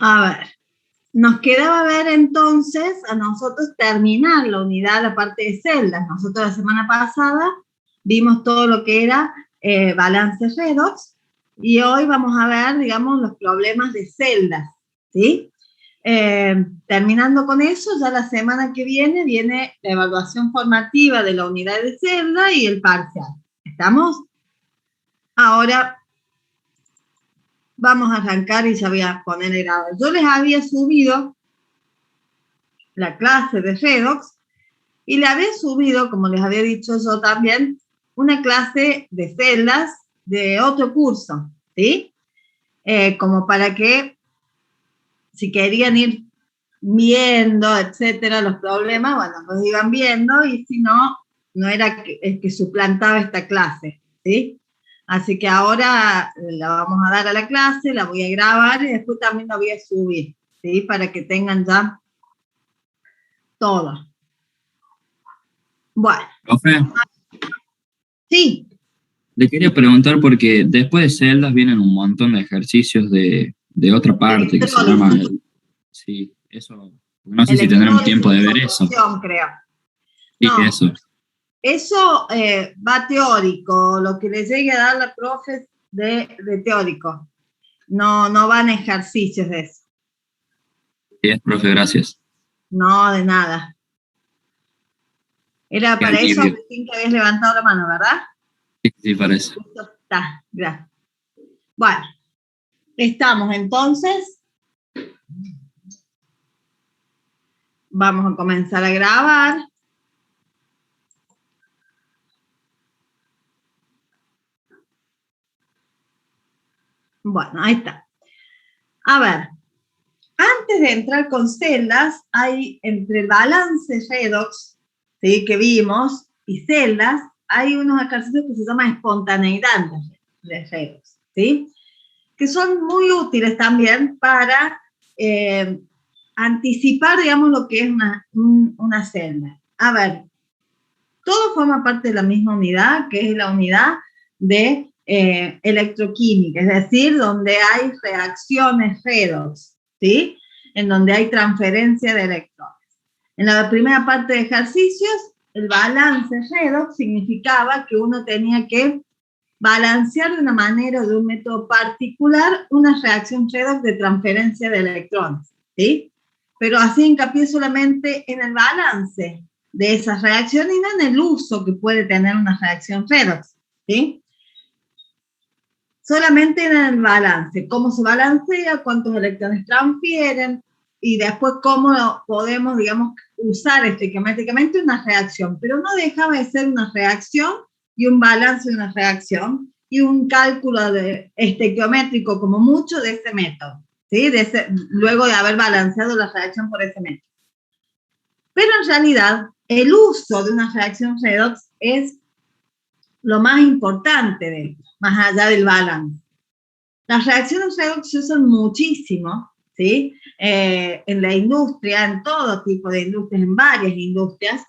A ver, nos quedaba ver entonces a nosotros terminar la unidad, la parte de celdas. Nosotros la semana pasada vimos todo lo que era balance redox, y hoy vamos a ver, digamos, los problemas de celdas, ¿sí? Terminando con eso, ya la semana que viene la evaluación formativa de la unidad de celda y el parcial. ¿Estamos? Ahora vamos a arrancar y ya voy a poner el grado. Yo les había subido la clase de redox y le había subido, como les había dicho yo también, una clase de celdas de otro curso, ¿sí? Como para que, si querían ir viendo, etcétera, los problemas, bueno, los iban viendo, y si no, no era que suplantaba esta clase, ¿sí? Así que ahora la vamos a dar a la clase, la voy a grabar y después también la voy a subir, ¿sí? Para que tengan ya todo. Bueno. Profe, Sí. le quería preguntar porque después de celdas vienen un montón de ejercicios de otra parte que se llama... Sí, eso... No sé si tendremos tiempo de ver eso. Creo. Sí, No, eso va teórico, lo que le llegue a dar la profe de teórico. No van ejercicios de eso. Sí, profe, gracias. No, de nada. Era para eso, Agustín, que habías levantado la mano, ¿verdad? Sí, para eso. Está, gracias. Bueno, estamos entonces. Vamos a comenzar a grabar. Bueno, ahí está. A ver, antes de entrar con celdas, hay entre el balance redox, ¿sí?, que vimos, y celdas, hay unos ejercicios que se llaman espontaneidad de redox, ¿sí?, que son muy útiles también para anticipar, digamos, lo que es una celda. A ver, todo forma parte de la misma unidad, que es la unidad de electroquímica, es decir, donde hay reacciones redox, ¿sí?, en donde hay transferencia de electrones. En la primera parte de ejercicios, el balance redox significaba que uno tenía que balancear de una manera, de un método particular, una reacción redox de transferencia de electrones, ¿sí? Pero hacía hincapié solamente en el balance de esas reacciones y no en el uso que puede tener una reacción redox, ¿sí? Solamente en el balance, cómo se balancea, cuántos electrones transfieren, y después cómo podemos, digamos, usar estequiométricamente una reacción, pero no dejaba de ser una reacción y un balance de una reacción y un cálculo estequiométrico como mucho de ese método, ¿sí? Luego de haber balanceado la reacción por ese método. Pero en realidad, el uso de una reacción redox es lo más importante de esto, más allá del balance. Las reacciones redox se usan muchísimo, ¿sí? En la industria, en todo tipo de industrias, en varias industrias.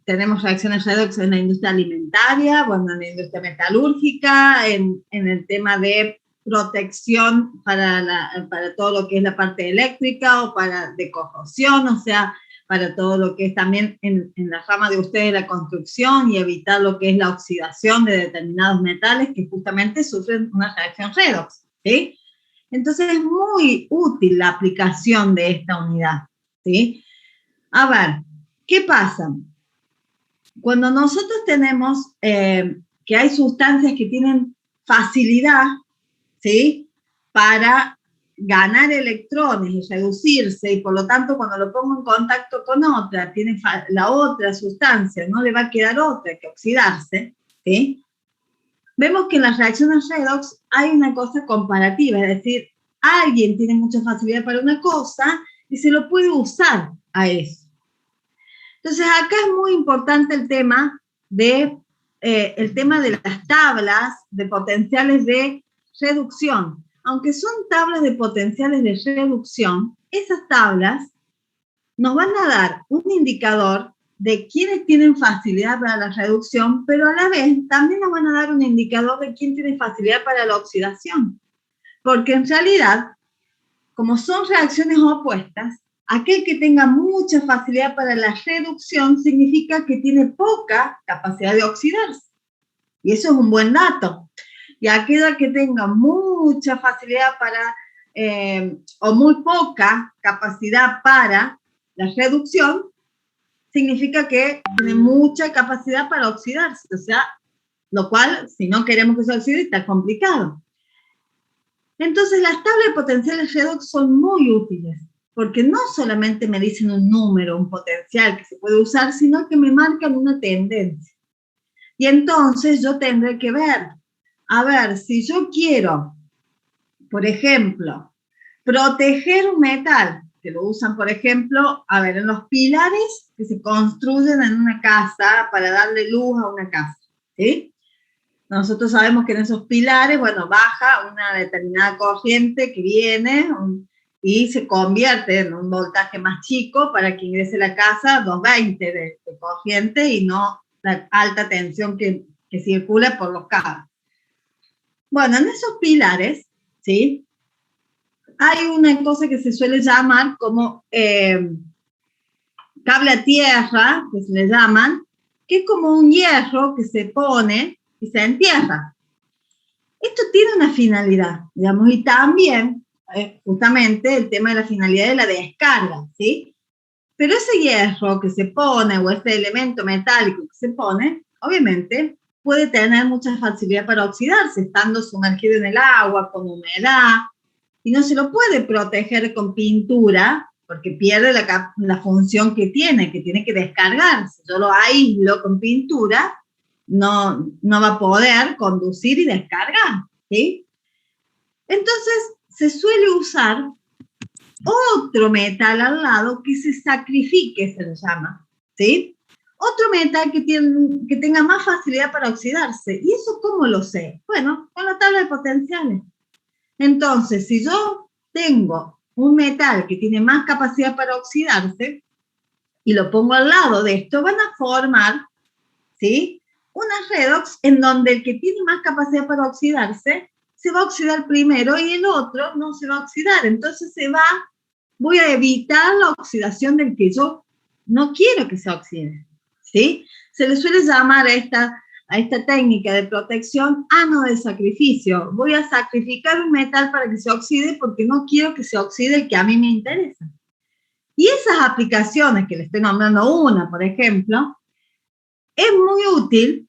Tenemos reacciones redox en la industria alimentaria, bueno, en la industria metalúrgica, en el tema de protección para todo lo que es la parte eléctrica o de corrosión, o sea, para todo lo que es también en la rama de ustedes la construcción, y evitar lo que es la oxidación de determinados metales que justamente sufren una reacción redox, ¿sí? Entonces es muy útil la aplicación de esta unidad, ¿sí? A ver, ¿qué pasa? Cuando nosotros tenemos que hay sustancias que tienen facilidad, ¿sí?, para ganar electrones y reducirse, y por lo tanto cuando lo pongo en contacto con otra, la otra sustancia no le va a quedar otra que oxidarse, ¿sí? Vemos que en las reacciones redox hay una cosa comparativa, es decir, alguien tiene mucha facilidad para una cosa y se lo puede usar a eso. Entonces acá es muy importante el tema de las tablas de potenciales de reducción. Aunque son tablas de potenciales de reducción, esas tablas nos van a dar un indicador de quiénes tienen facilidad para la reducción, pero a la vez también nos van a dar un indicador de quién tiene facilidad para la oxidación. Porque en realidad como son reacciones opuestas, aquel que tenga mucha facilidad para la reducción significa que tiene poca capacidad de oxidarse. Y eso es un buen dato. Y aquel que tenga mucha facilidad para, o muy poca capacidad para la reducción, significa que tiene mucha capacidad para oxidarse. O sea, lo cual, si no queremos que se oxide, está complicado. Entonces, las tablas de potenciales redox son muy útiles, porque no solamente me dicen un número, un potencial que se puede usar, sino que me marcan una tendencia. Y entonces yo tendré que ver, a ver, si yo quiero, por ejemplo, proteger un metal, que lo usan, por ejemplo, a ver, en los pilares que se construyen en una casa para darle luz a una casa, ¿sí? Nosotros sabemos que en esos pilares, bueno, baja una determinada corriente que viene y se convierte en un voltaje más chico para que ingrese a la casa 220 de corriente y no la alta tensión que circula por los cables. Bueno, en esos pilares, ¿sí? Hay una cosa que se suele llamar como cable a tierra, que se le llaman, que es como un hierro que se pone y se entierra. Esto tiene una finalidad, digamos, y también, justamente, el tema de la finalidad de la descarga, ¿sí? Pero ese hierro que se pone, o ese elemento metálico que se pone, obviamente, puede tener mucha facilidad para oxidarse, estando sumergido en el agua, con humedad, y no se lo puede proteger con pintura, porque pierde la función que tiene que descargarse. Yo lo aíslo con pintura, no va a poder conducir y descargar, ¿sí? Entonces, se suele usar otro metal al lado que se sacrifique, se le llama, ¿sí? Otro metal que tenga más facilidad para oxidarse. ¿Y eso cómo lo sé? Bueno, con la tabla de potenciales. Entonces, si yo tengo un metal que tiene más capacidad para oxidarse y lo pongo al lado de esto, van a formar, ¿sí?, una redox en donde el que tiene más capacidad para oxidarse se va a oxidar primero y el otro no se va a oxidar. Entonces voy a evitar la oxidación del que yo no quiero que se oxide, ¿sí? Se le suele llamar a esta técnica de protección ano de sacrificio. Voy a sacrificar un metal para que se oxide porque no quiero que se oxide el que a mí me interesa. Y esas aplicaciones, que le estoy nombrando una, por ejemplo, es muy útil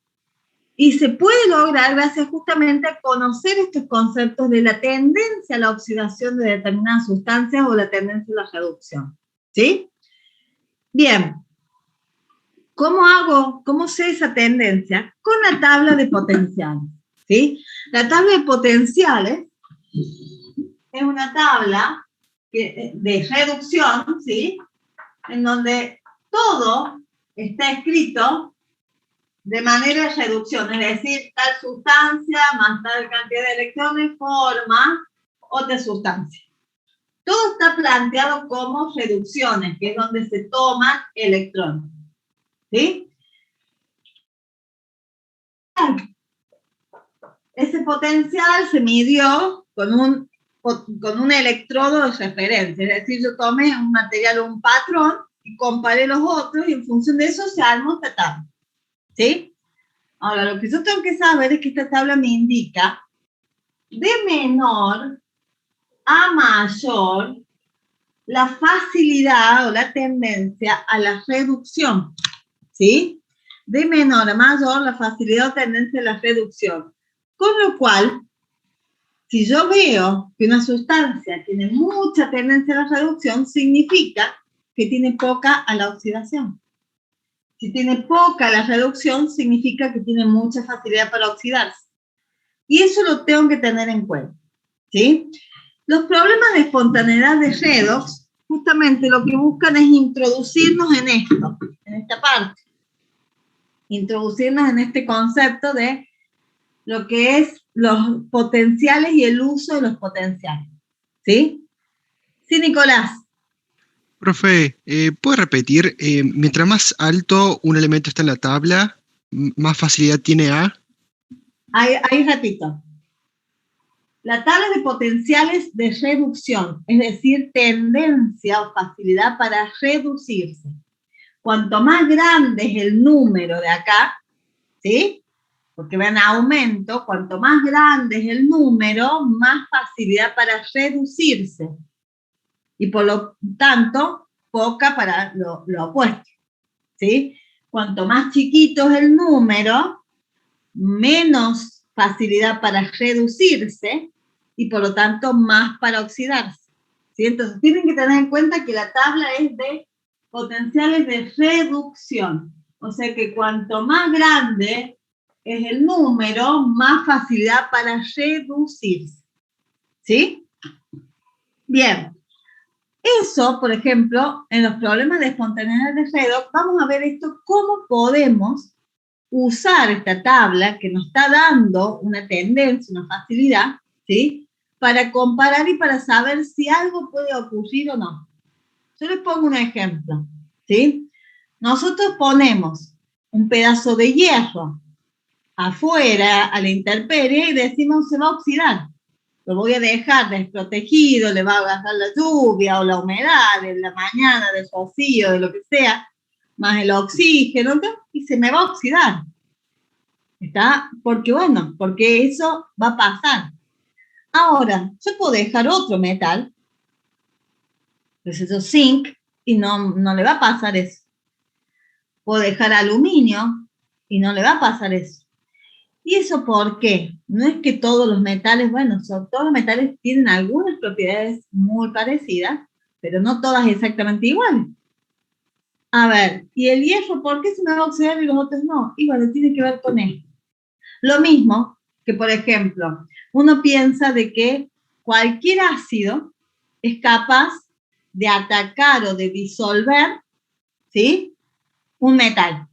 y se puede lograr gracias justamente a conocer estos conceptos de la tendencia a la oxidación de determinadas sustancias o la tendencia a la reducción, ¿sí? Bien, ¿cómo sé esa tendencia? Con la tabla de potenciales, ¿sí? La tabla de potenciales es una tabla de reducción, ¿sí?, en donde todo está escrito de manera de reducción, es decir, tal sustancia más tal cantidad de electrones forma otra sustancia. Todo está planteado como reducciones, que es donde se toman electrones, ¿sí? Ese potencial se midió con un electrodo de referencia, es decir, yo tomé un material o un patrón y comparé los otros y en función de eso se armó esta tabla, ¿sí? Ahora, lo que yo tengo que saber es que esta tabla me indica de menor a mayor la facilidad o la tendencia a la reducción, ¿sí? De menor a mayor la facilidad o tendencia a la reducción. Con lo cual, si yo veo que una sustancia tiene mucha tendencia a la reducción, significa que tiene poca a la oxidación. Si tiene poca la reducción, significa que tiene mucha facilidad para oxidarse. Y eso lo tengo que tener en cuenta, ¿sí? Los problemas de espontaneidad de redox, justamente lo que buscan es introducirnos en esto, en esta parte. Introducirnos en este concepto de lo que es los potenciales y el uso de los potenciales, ¿sí? Sí, Nicolás. Profe, ¿puede repetir? Mientras más alto un elemento está en la tabla, más facilidad tiene a... Ahí repito. La tabla de potenciales de reducción, es decir, tendencia o facilidad para reducirse. Cuanto más grande es el número de acá, ¿sí? Porque vean aumento, cuanto más grande es el número, más facilidad para reducirse. Y por lo tanto, poca para lo opuesto, ¿sí? Cuanto más chiquito es el número, menos facilidad para reducirse y por lo tanto más para oxidarse, ¿sí? Entonces tienen que tener en cuenta que la tabla es de potenciales de reducción. O sea que cuanto más grande es el número, más facilidad para reducirse, ¿sí? Bien. Eso, por ejemplo, en los problemas de espontaneidad de redox, vamos a ver esto, cómo podemos usar esta tabla que nos está dando una tendencia, una facilidad, ¿sí? Para comparar y para saber si algo puede ocurrir o no. Yo les pongo un ejemplo, ¿sí? Nosotros ponemos un pedazo de hierro afuera a la intemperie y decimos se va a oxidar. Lo voy a dejar desprotegido, le va a agarrar la lluvia o la humedad de la mañana, del rocío, de lo que sea, más el oxígeno, y se me va a oxidar. ¿Está? Porque bueno, porque eso va a pasar. Ahora, yo puedo dejar otro metal, pues eso zinc, y no le va a pasar eso. Puedo dejar aluminio y no le va a pasar eso. ¿Y eso por qué? No es que todos los metales, bueno, todos los metales tienen algunas propiedades muy parecidas, pero no todas exactamente iguales. A ver, ¿y el hierro por qué se me va a oxidar y los otros no? Y bueno, tiene que ver con esto. Lo mismo que, por ejemplo, uno piensa de que cualquier ácido es capaz de atacar o de disolver, ¿sí?, un metal.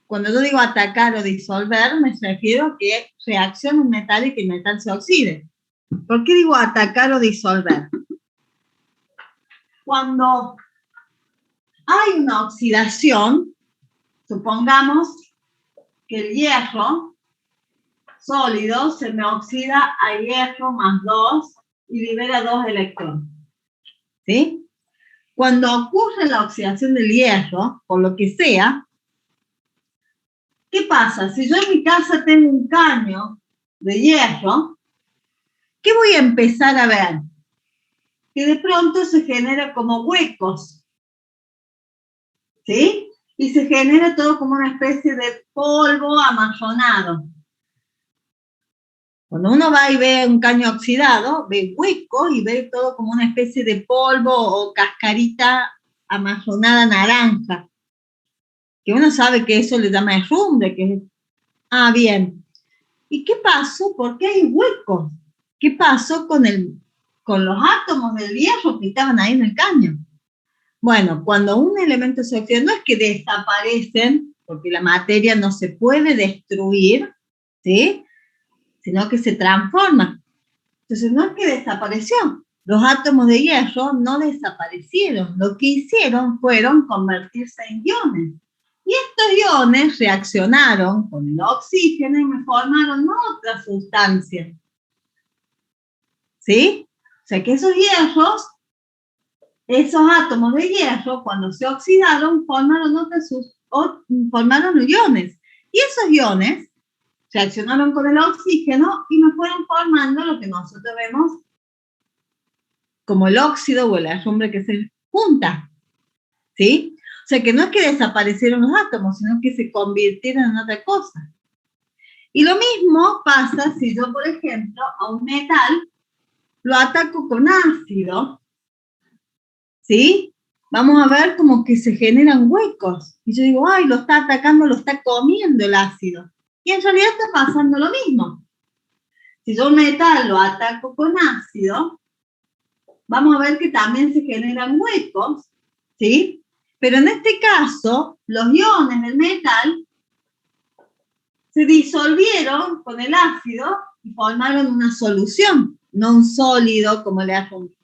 Cuando yo digo atacar o disolver, me refiero a que reaccione un metal y que el metal se oxide. ¿Por qué digo atacar o disolver? Cuando hay una oxidación, supongamos que el hierro sólido se me oxida a hierro más 2 y libera 2 electrones, ¿sí? Cuando ocurre la oxidación del hierro, por lo que sea, ¿qué pasa? Si yo en mi casa tengo un caño de hierro, ¿qué voy a empezar a ver? Que de pronto se genera como huecos, ¿sí? Y se genera todo como una especie de polvo amarronado. Cuando uno va y ve un caño oxidado, ve huecos y ve todo como una especie de polvo o cascarita amarronada naranja. Que uno sabe que eso le llama herrumbre, que es... Ah, bien. ¿Y qué pasó? ¿Por qué hay huecos? ¿Qué pasó con los átomos del hierro que estaban ahí en el caño? Bueno, cuando un elemento se oxida, no es que desaparecen, porque la materia no se puede destruir, ¿sí?, sino que se transforma. Entonces, no es que desapareció. Los átomos de hierro no desaparecieron. Lo que hicieron fueron convertirse en iones. Y estos iones reaccionaron con el oxígeno y me formaron otra sustancia. ¿Sí? O sea que esos hierros, esos átomos de hierro, cuando se oxidaron, formaron iones. Y esos iones reaccionaron con el oxígeno y me fueron formando lo que nosotros vemos como el óxido o el herrumbre que se junta, ¿sí? O sea que no es que desaparecieron los átomos, sino que se convirtieron en otra cosa. Y lo mismo pasa si yo, por ejemplo, a un metal lo ataco con ácido, ¿sí? Vamos a ver como que se generan huecos. Y yo digo, ay, lo está atacando, lo está comiendo el ácido. Y en realidad está pasando lo mismo. Si yo un metal lo ataco con ácido, vamos a ver que también se generan huecos, ¿sí? Pero en este caso, los iones del metal se disolvieron con el ácido y formaron una solución, no un sólido como le hacen.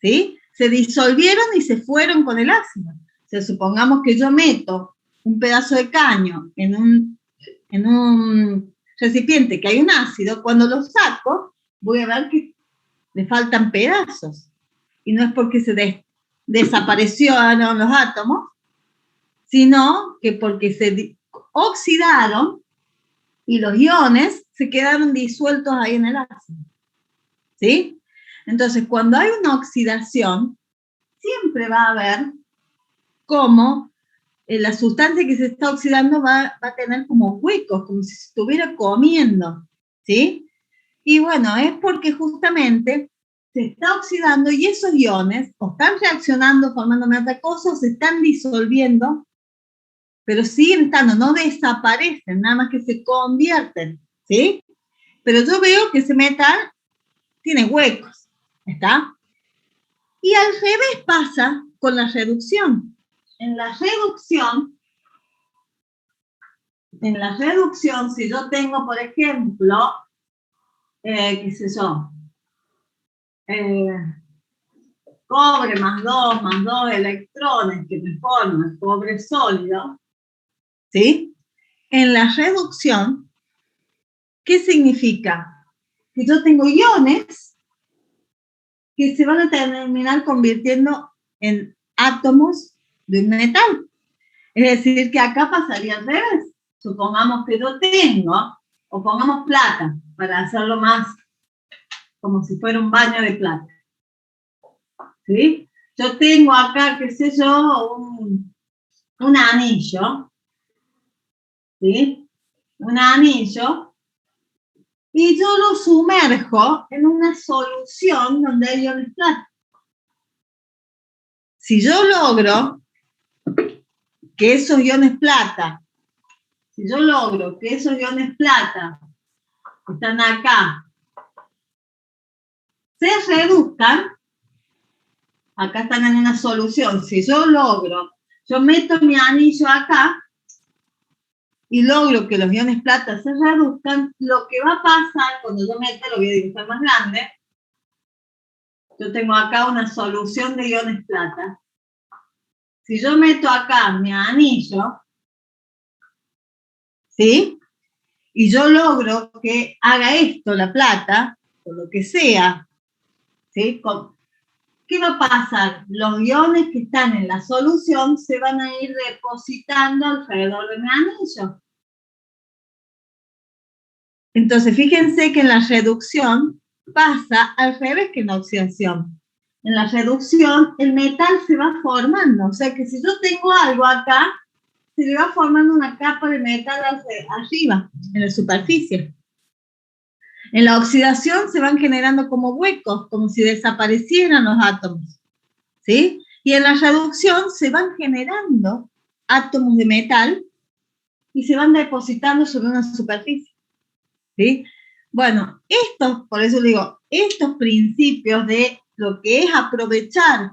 ¿Sí? Se disolvieron y se fueron con el ácido. O sea, supongamos que yo meto un pedazo de caño en un recipiente que hay un ácido, cuando lo saco, voy a ver que le faltan pedazos. Y no es porque se desaparecieron los átomos, sino que porque se oxidaron y los iones se quedaron disueltos ahí en el ácido. ¿Sí? Entonces, cuando hay una oxidación, siempre va a haber como la sustancia que se está oxidando va a tener como huecos, como si se estuviera comiendo, ¿sí? Y bueno, es porque justamente se está oxidando y esos iones o están reaccionando formando otra cosa o se están disolviendo, pero siguen estando, no desaparecen, nada más que se convierten, ¿sí? Pero yo veo que ese metal tiene huecos, ¿está? Y al revés pasa con la reducción. En la reducción, si yo tengo, por ejemplo, qué sé yo, cobre más dos electrones que me forman cobre sólido, ¿sí? En la reducción, ¿qué significa? Que yo tengo iones que se van a terminar convirtiendo en átomos de un metal. Es decir, que acá pasaría al revés. Supongamos que yo tengo, o pongamos plata, para hacerlo más como si fuera un baño de plata. ¿Sí? Yo tengo acá, qué sé yo, un anillo, ¿sí? Un anillo, y yo lo sumerjo en una solución donde hay iones plata. Si yo logro que esos iones plata, que están acá, se reduzcan, acá están en una solución, si yo meto mi anillo acá, y logro que los iones plata se reduzcan, lo que va a pasar cuando yo meta, lo voy a dibujar más grande, yo tengo acá una solución de iones plata. Si yo meto acá mi anillo, ¿sí? Y yo logro que haga esto la plata, o lo que sea, ¿sí? ¿Qué va a pasar? Los iones que están en la solución se van a ir depositando alrededor de mi anillo. Entonces, fíjense que en la reducción pasa al revés que en la oxidación. En la reducción, el metal se va formando. O sea que si yo tengo algo acá, se le va formando una capa de metal arriba, en la superficie. En la oxidación se van generando como huecos, como si desaparecieran los átomos. ¿Sí? Y en la reducción se van generando átomos de metal y se van depositando sobre una superficie. ¿Sí? Bueno, por eso digo, estos principios de lo que es aprovechar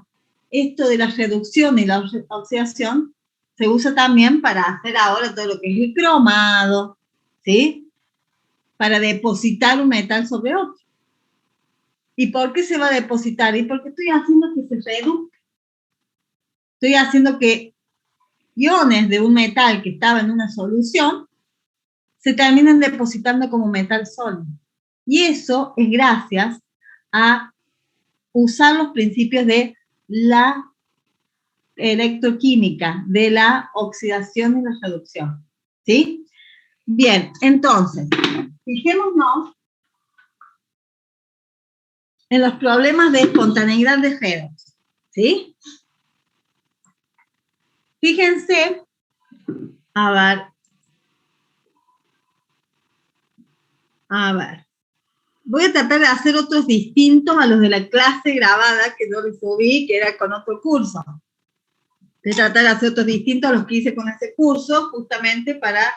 esto de la reducción y la oxidación, se usa también para hacer ahora todo lo que es el cromado, ¿sí? Para depositar un metal sobre otro. ¿Y por qué se va a depositar? Y porque estoy haciendo que se reduzca. Estoy haciendo que iones de un metal que estaba en una solución se terminen depositando como metal sólido. Y eso es gracias a usar los principios de la electroquímica, de la oxidación y la reducción. ¿Sí? Bien, entonces, fijémonos en los problemas de espontaneidad de redox. ¿Sí? Fíjense, a ver. Voy a tratar de hacer otros distintos a los de la clase grabada que yo les subí, que era con otro curso. Voy a tratar de hacer otros distintos a los que hice con ese curso, justamente para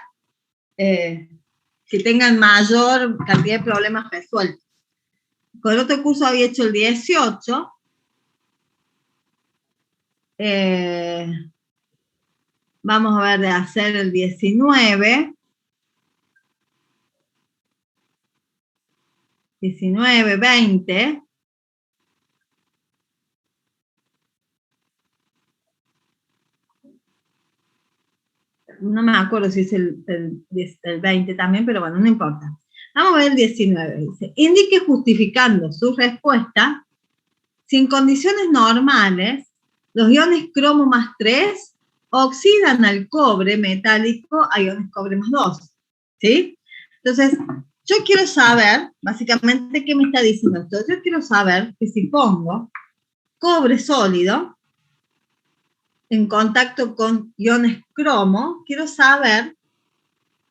que tengan mayor cantidad de problemas resueltos. Con el otro curso había hecho el 18. Vamos a ver de hacer el 19. 19, 20. no me acuerdo si es el 20 también, pero bueno, no importa. Vamos a ver el 19, dice, indique justificando su respuesta si en condiciones normales los iones cromo más 3 oxidan al cobre metálico a iones cobre más 2, ¿sí? Entonces, yo quiero saber, básicamente, ¿qué me está diciendo esto? Yo quiero saber que si pongo cobre sólido en contacto con iones cromo, quiero saber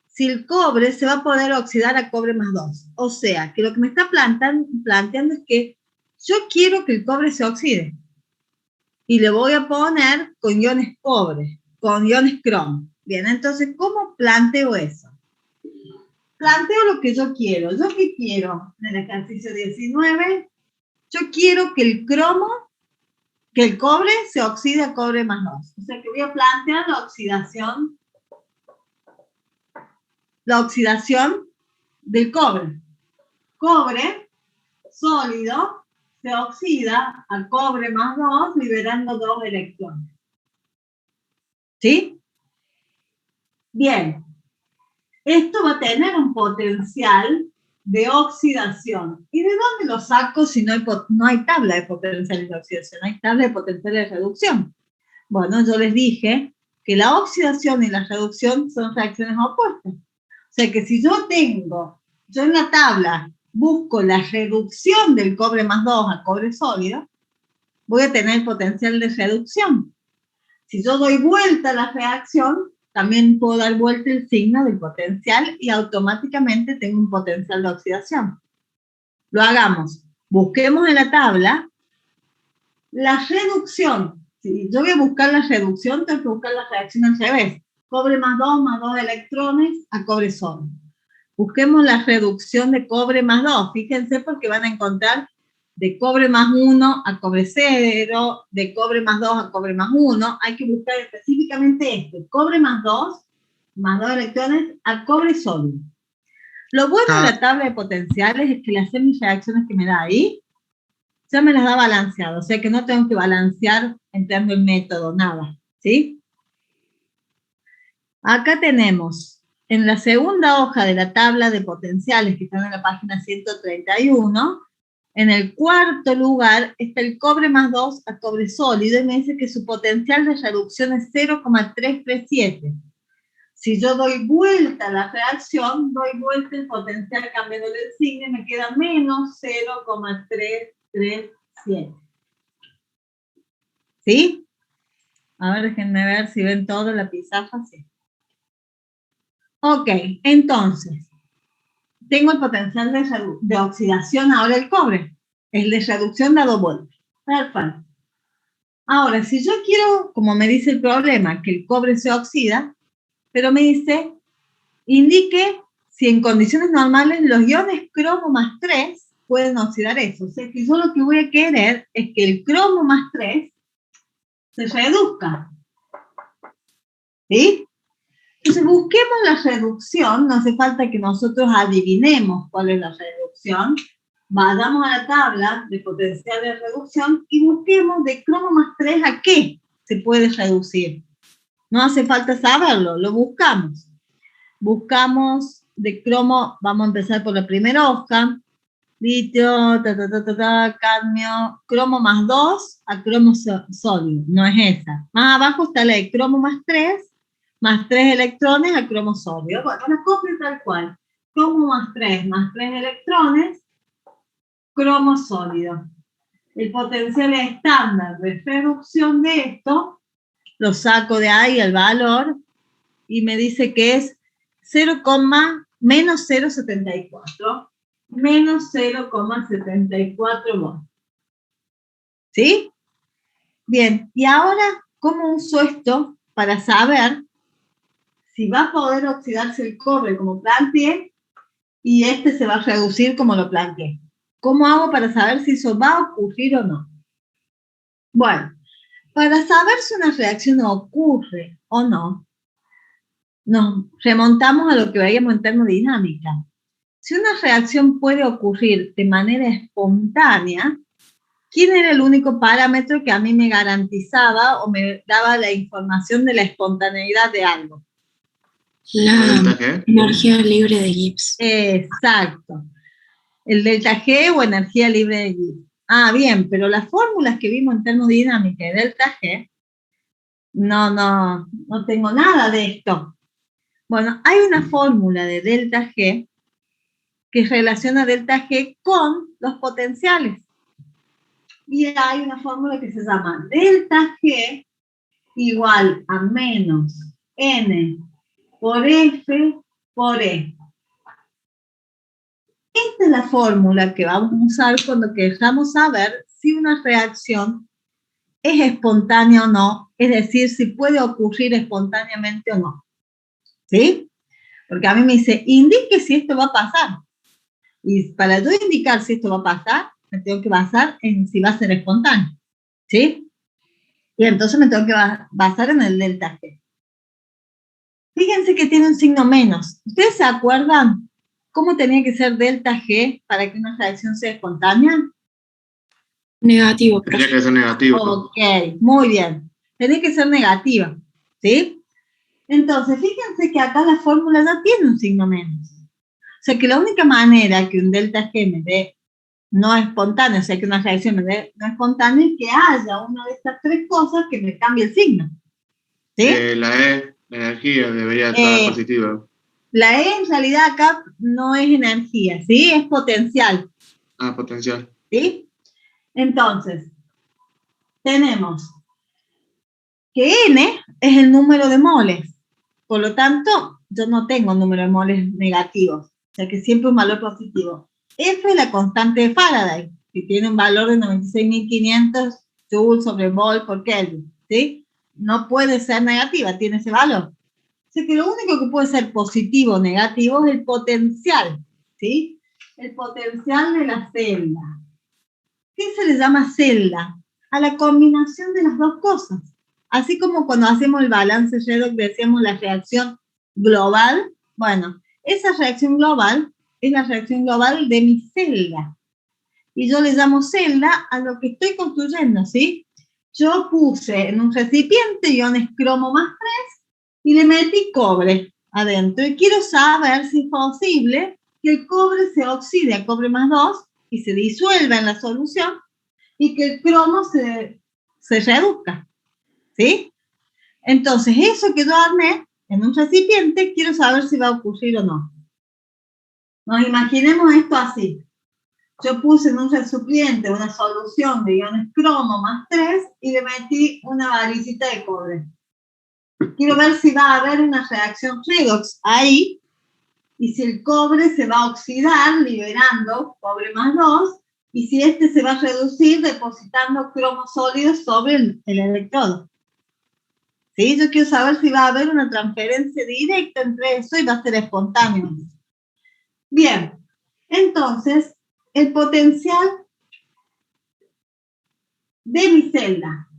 si el cobre se va a poder oxidar a cobre más 2. O sea, que lo que me está planteando es que yo quiero que el cobre se oxide. Y le voy a poner con iones cobre, con iones cromo. Bien, entonces, ¿cómo planteo eso? Planteo lo que yo quiero. ¿Yo qué quiero en el ejercicio 19? Yo quiero que el cromo, que el cobre se oxide a cobre más 2. O sea, que voy a plantear la oxidación del cobre. Cobre sólido se oxida a cobre más 2, liberando 2 electrones. ¿Sí? Bien. Esto va a tener un potencial de oxidación. ¿Y de dónde lo saco si no hay tabla de potenciales de oxidación? Hay tabla de potenciales de reducción. Bueno, yo les dije que la oxidación y la reducción son reacciones opuestas. O sea que si yo en la tabla busco la reducción del cobre más 2 a cobre sólido, voy a tener potencial de reducción. Si yo doy vuelta a la reacción, también puedo dar vuelta el signo del potencial y automáticamente tengo un potencial de oxidación. Lo hagamos. Busquemos en la tabla la reducción. Si yo voy a buscar la reducción, tengo que buscar la reacción al revés. Cobre más 2 electrones a cobre sólido. Busquemos la reducción de cobre más 2. Fíjense porque van a encontrar de cobre más 1 a cobre 0, de cobre más 2 a cobre más 1. Hay que buscar específicamente esto. Cobre más 2 electrones a cobre sólido. Lo bueno de la tabla de potenciales es que las semireacciones que me da ahí, ya me las da balanceado. O sea que no tengo que balancear entrando el método, nada. ¿Sí? Acá tenemos en la segunda hoja de la tabla de potenciales que están en la página 131, en el cuarto lugar está el cobre más 2 a cobre sólido y me dice que su potencial de reducción es 0,337. Si yo doy vuelta a la reacción, doy vuelta el potencial cambiando el signo y me queda menos 0,337. ¿Sí? A ver, déjenme ver si ven todo en la pizarra. Sí. Ok, entonces, tengo el potencial de oxidación ahora del cobre. El de reducción dado vuelta. Perfecto. Ahora, si yo quiero, como me dice el problema, que el cobre se oxida, pero me dice, indique si en condiciones normales los iones cromo más 3 pueden oxidar eso. O sea, que yo lo que voy a querer es que el cromo más 3 se reduzca. ¿Sí? Entonces, busquemos la reducción. No hace falta que nosotros adivinemos cuál es la reducción. Vayamos a la tabla de potencial de reducción y busquemos de cromo más 3 a qué se puede reducir. No hace falta saberlo, lo buscamos. Buscamos de cromo, vamos a empezar por la primera hoja. Litio, cadmio, cromo más 2 a cromo sólido. No es esa. Más abajo está la de cromo más 3 electrones a cromo sólido. Bueno, la copio tal cual. Cromo más 3 electrones, cromo sólido. El potencial estándar de reducción de esto, lo saco de ahí el valor y me dice que es menos 0,74. Menos 0,74 volts. ¿Sí? Bien, y ahora, ¿cómo uso esto para saber si va a poder oxidarse el cobre como planteé y este se va a reducir como lo planteé? ¿Cómo hago para saber si eso va a ocurrir o no? Bueno, para saber si una reacción ocurre o no, nos remontamos a lo que veíamos en termodinámica. Si una reacción puede ocurrir de manera espontánea, ¿quién era el único parámetro que a mí me garantizaba o me daba la información de la espontaneidad de algo? La energía libre de Gibbs. Exacto. El delta G o energía libre de Gibbs. Ah, bien, pero las fórmulas que vimos en termodinámica de delta G, no tengo nada de esto. Bueno, hay una fórmula de delta G que relaciona delta G con los potenciales. Y hay una fórmula que se llama delta G igual a menos N por F por E. Esta es la fórmula que vamos a usar cuando queramos saber si una reacción es espontánea o no, es decir, si puede ocurrir espontáneamente o no. ¿Sí? Porque a mí me dice, indique si esto va a pasar. Y para yo indicar si esto va a pasar, me tengo que basar en si va a ser espontáneo. ¿Sí? Y entonces me tengo que basar en el delta G. Fíjense que tiene un signo menos. ¿Ustedes se acuerdan cómo tenía que ser delta G para que una reacción sea espontánea? Negativo. Tendría que ser negativo. Ok, muy bien. Tiene que ser negativa. ¿Sí? Entonces, fíjense que acá la fórmula ya tiene un signo menos. O sea que la única manera que un delta G me dé no espontáneo, o sea que una reacción me dé no espontánea, es que haya una de estas tres cosas que me cambie el signo. ¿Sí? La E, la energía, debería estar positiva. La E en realidad acá no es energía, ¿sí? Es potencial. Ah, potencial. ¿Sí? Entonces, tenemos que N es el número de moles. Por lo tanto, yo no tengo número de moles negativos. O sea que siempre un valor positivo. F es la constante de Faraday, que tiene un valor de 96.500 joules sobre mol por Kelvin. ¿Sí? No puede ser negativa, tiene ese valor. O sea que lo único que puede ser positivo o negativo es el potencial. ¿Sí? El potencial de la celda. ¿Qué se le llama celda? A la combinación de las dos cosas. Así como cuando hacemos el balance redox decíamos la reacción global. Bueno, esa reacción global es la reacción global de mi celda. Y yo le llamo celda a lo que estoy construyendo, ¿sí? Yo puse en un recipiente iones cromo más 3 y le metí cobre adentro. Y quiero saber si es posible que el cobre se oxide a cobre más 2 y se disuelva en la solución y que el cromo se reduzca. ¿Sí? Entonces, eso que yo armé en un recipiente, quiero saber si va a ocurrir o no. Nos imaginemos esto así. Yo puse en un recipiente una solución de iones cromo más 3 y le metí una varillita de cobre. Quiero ver si va a haber una reacción redox ahí y si el cobre se va a oxidar liberando cobre más 2 y si este se va a reducir depositando cromo sólido sobre el electrodo. ¿Sí? Yo quiero saber si va a haber una transferencia directa entre eso y va a ser espontáneo. Bien, entonces, el potencial de mi celda.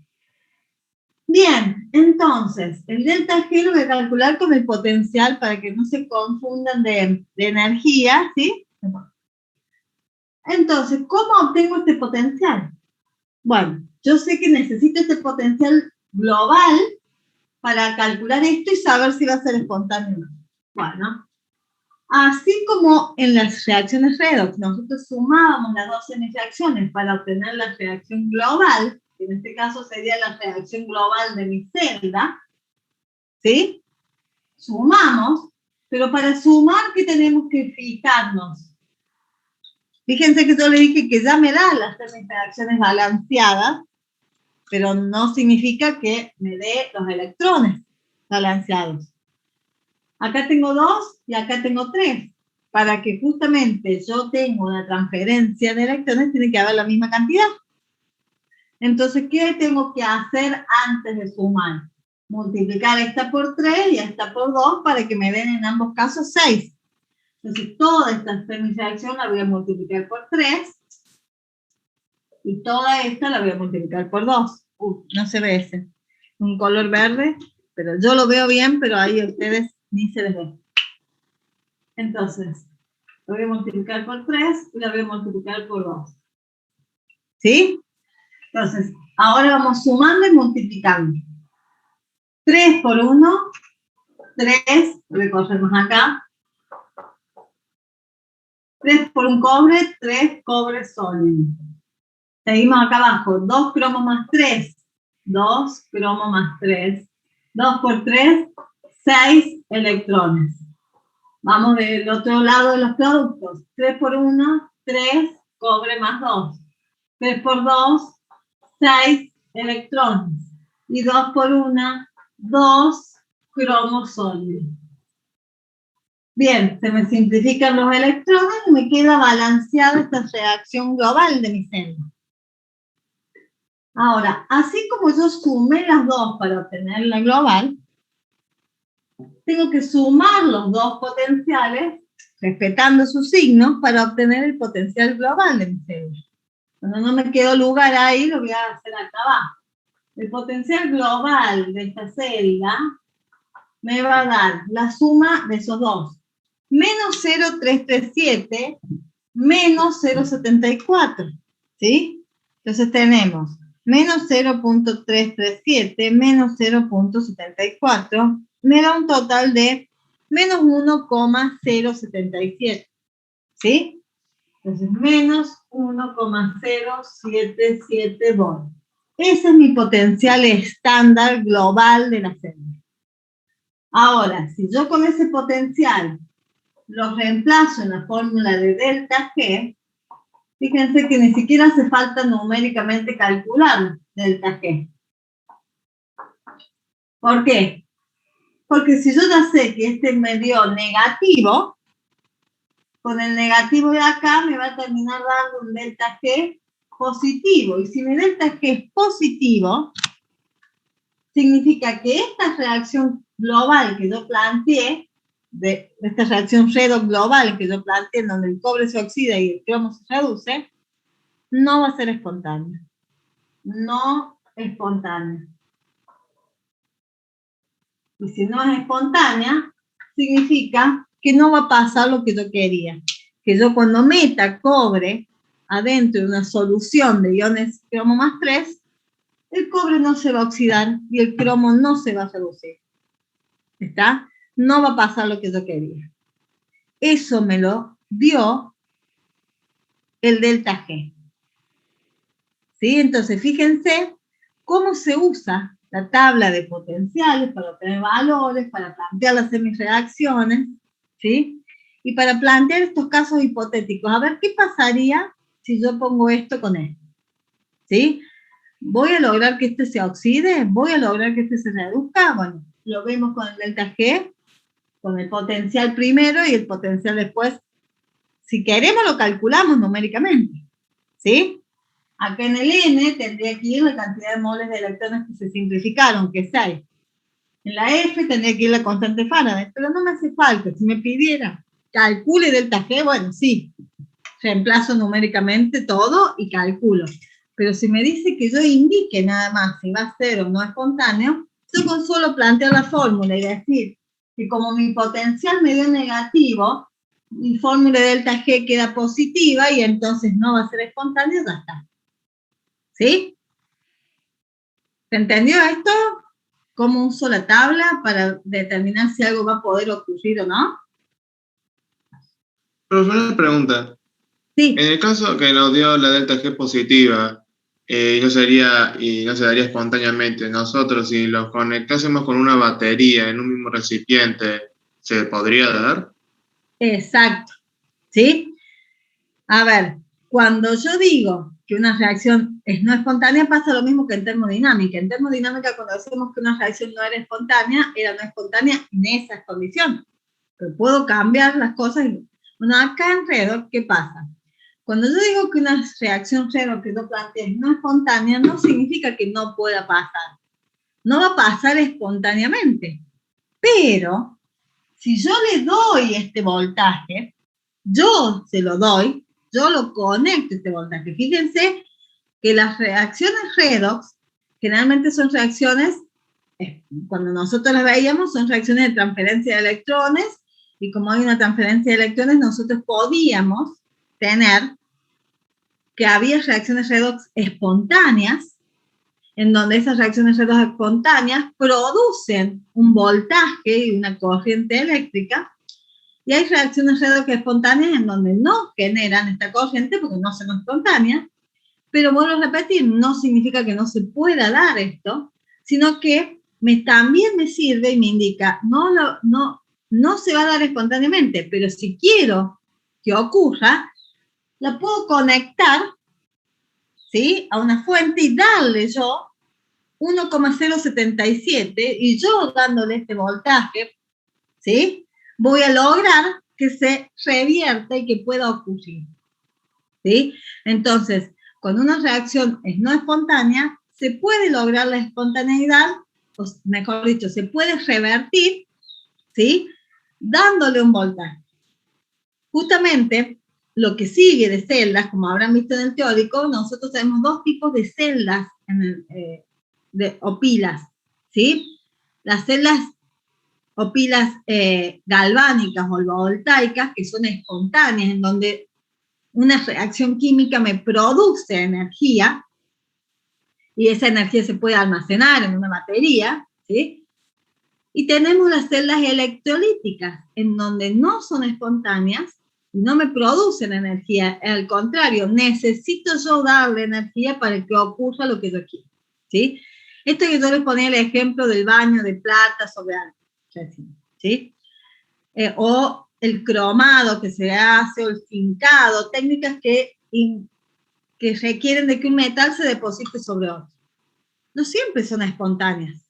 Bien, entonces, el delta G lo voy a calcular con el potencial para que no se confundan de energía, ¿sí? Entonces, ¿cómo obtengo este potencial? Bueno, yo sé que necesito este potencial global para calcular esto y saber si va a ser espontáneo o no. Bueno, así como en las reacciones redox, nosotros sumábamos las dos semireacciones para obtener la reacción global, que en este caso sería la reacción global de mi celda, ¿sí? Sumamos, pero para sumar, ¿qué tenemos que fijarnos? Fíjense que yo le dije que ya me da las semireacciones balanceadas, pero no significa que me dé los electrones balanceados. Acá tengo 2 y acá tengo 3. Para que justamente yo tenga una transferencia de electrones, tiene que haber la misma cantidad. Entonces, ¿qué tengo que hacer antes de sumar? Multiplicar esta por 3 y esta por 2 para que me den en ambos casos 6. Entonces, toda esta semireacción la voy a multiplicar por 3 y toda esta la voy a multiplicar por 2. No se ve ese. Un color verde, pero yo lo veo bien, pero ahí ustedes ni se les ve. Entonces, lo voy a multiplicar por 3 y lo voy a multiplicar por 2. ¿Sí? Entonces, ahora vamos sumando y multiplicando. 3 por 1, 3, recorremos acá. 3 por un cobre, 3 cobre sólido. Seguimos acá abajo, 2 cromo más 3, 2 cromo más 3, 2 por 3, 6 electrones. Vamos del otro lado de los productos, 3 por 1, 3 cobre más 2, 3 por 2, 6 electrones, y 2 por 1, 2 cromo sólido. Bien, se me simplifican los electrones y me queda balanceada esta reacción global de mi celda. Ahora, así como yo sumé las dos para obtener la global, tengo que sumar los dos potenciales, respetando sus signos, para obtener el potencial global de mi celda. Cuando no me quedó lugar ahí, lo voy a hacer acá abajo. El potencial global de esta celda me va a dar la suma de esos dos. Menos 0,337 menos 0,74. ¿Sí? Entonces tenemos menos 0,337 menos 0,74. Me da un total de menos 1,077. ¿Sí? Entonces, menos 1,077 volts. Ese es mi potencial estándar global de la celda. Ahora, si yo con ese potencial lo reemplazo en la fórmula de delta G, fíjense que ni siquiera hace falta numéricamente calcular delta G. ¿Por qué? Porque si yo ya sé que este me dio negativo, con el negativo de acá me va a terminar dando un delta G positivo. Y si mi delta G es positivo, significa que esta reacción global que yo planteé, de esta reacción redox global que yo planteé, en donde el cobre se oxida y el cromo se reduce, no va a ser espontánea. No espontánea. Y si no es espontánea, significa que no va a pasar lo que yo quería. Que yo cuando meta cobre adentro de una solución de iones cromo más 3, el cobre no se va a oxidar y el cromo no se va a reducir. ¿Está? No va a pasar lo que yo quería. Eso me lo dio el delta G. ¿Sí? Entonces, fíjense cómo se usa la tabla de potenciales para obtener valores, para plantear las semireacciones, ¿sí? Y para plantear estos casos hipotéticos. A ver, ¿qué pasaría si yo pongo esto con esto? ¿Sí? ¿Voy a lograr que este se oxide? ¿Voy a lograr que este se reduzca? Bueno, lo vemos con el delta G, con el potencial primero y el potencial después. Si queremos lo calculamos numéricamente, ¿sí? Acá en el N tendría que ir la cantidad de moles de electrones que se simplificaron, que es 6. En la F tendría que ir la constante Faraday, pero no me hace falta. Si me pidiera calcule delta G, bueno, sí, reemplazo numéricamente todo y calculo. Pero si me dice que yo indique nada más si va a ser o no espontáneo, yo con solo plantear la fórmula y decir que como mi potencial me dio negativo, mi fórmula de delta G queda positiva y entonces no va a ser espontáneo, ya está. ¿Sí? ¿Se entendió esto? ¿Cómo uso la tabla para determinar si algo va a poder ocurrir o no? Pero una pregunta. Sí. En el caso que nos dio la delta G positiva, y no se daría espontáneamente, nosotros si los conectásemos con una batería en un mismo recipiente, ¿se podría dar? Exacto. ¿Sí? A ver, cuando yo digo que una reacción es no espontánea, pasa lo mismo que en termodinámica. En termodinámica, cuando decimos que una reacción no era no espontánea en esas condiciones. Pero puedo cambiar las cosas. Bueno, acá en redox, ¿qué pasa? Cuando yo digo que una reacción redox que yo planteé es no espontánea, no significa que no pueda pasar. No va a pasar espontáneamente. Pero, si yo le doy este voltaje, yo se lo doy, yo lo conecto este voltaje. Fíjense que las reacciones redox generalmente son reacciones, cuando nosotros las veíamos, son reacciones de transferencia de electrones, y como hay una transferencia de electrones, nosotros podíamos tener que había reacciones redox espontáneas en donde esas reacciones redox espontáneas producen un voltaje y una corriente eléctrica, y hay reacciones redox espontáneas en donde no generan esta corriente porque no son espontáneas, pero vuelvo a repetir, no significa que no se pueda dar esto, sino que también me sirve y me indica, no se va a dar espontáneamente, pero si quiero que ocurra, la puedo conectar, ¿sí?, a una fuente y darle yo 1,077, y yo dándole este voltaje, ¿sí?, voy a lograr que se revierta y que pueda ocurrir, ¿sí? Entonces, cuando una reacción es no espontánea, se puede lograr la espontaneidad, o mejor dicho, se puede revertir, ¿sí?, dándole un voltaje. Justamente, lo que sigue de celdas, como habrán visto en el teórico, nosotros tenemos dos tipos de celdas o pilas, ¿sí? Las celdas o pilas galvánicas o voltaicas, que son espontáneas, en donde una reacción química me produce energía, y esa energía se puede almacenar en una batería, ¿sí? Y tenemos las celdas electrolíticas, en donde no son espontáneas, no me producen energía, al contrario, necesito yo darle energía para que ocurra lo que yo quiero, ¿sí? Esto que yo les ponía el ejemplo del baño de plata sobre algo, ¿sí? O el cromado que se hace, o el fincado, técnicas que requieren de que un metal se deposite sobre otro. No siempre son espontáneas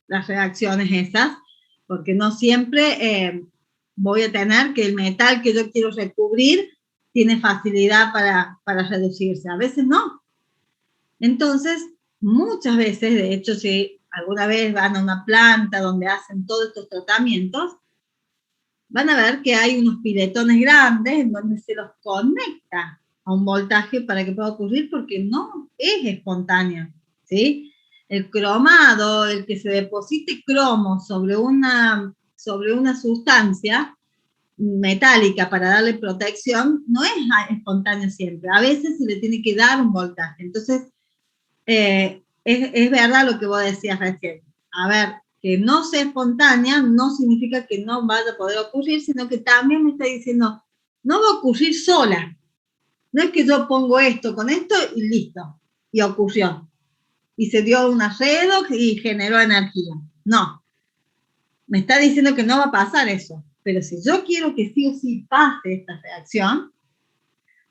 las reacciones esas, porque no siempre voy a tener que el metal que yo quiero recubrir tiene facilidad para reducirse, a veces no. Entonces, muchas veces, de hecho, si alguna vez van a una planta donde hacen todos estos tratamientos, van a ver que hay unos piletones grandes en donde se los conecta a un voltaje para que pueda ocurrir, porque no es espontáneo, ¿sí? El cromado, el que se deposite cromo sobre una sustancia metálica para darle protección, no es espontáneo siempre. A veces se le tiene que dar un voltaje. Entonces, es verdad lo que vos decías recién. A ver, que no sea espontánea no significa que no vaya a poder ocurrir, sino que también me está diciendo, no va a ocurrir sola. No es que yo pongo esto con esto y listo, y ocurrió. Y se dio una redox y generó energía. No. Me está diciendo que no va a pasar eso. Pero si yo quiero que sí o sí pase esta reacción,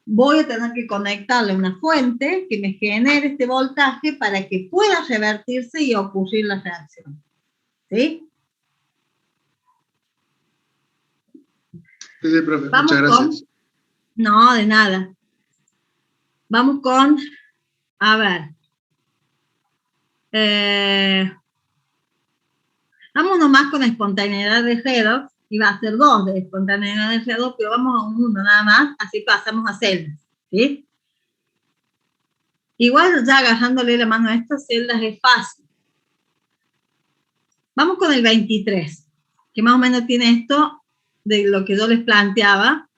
voy a tener que conectarle una fuente que me genere este voltaje para que pueda revertirse y ocurrir la reacción. ¿Sí? Sí, profe, muchas gracias. No, de nada. Vamos con, a ver. Vamos nomás con espontaneidad de redox, y va a ser 2 de espontaneidad de redox, pero vamos a uno nada más, así pasamos a celdas, ¿sí? Igual ya agarrándole la mano a estas celdas es fácil. Vamos con el 23, que más o menos tiene esto de lo que yo les planteaba.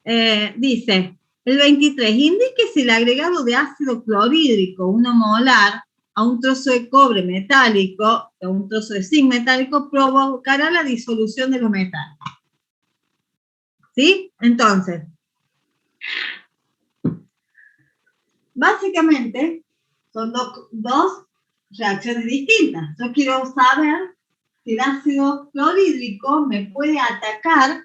Dice, el 23, indique si el agregado de ácido clorhídrico 1 molar a un trozo de cobre metálico o un trozo de zinc metálico provocará la disolución de los metales. ¿Sí? Entonces, básicamente son dos reacciones distintas. Yo quiero saber si el ácido clorhídrico me puede atacar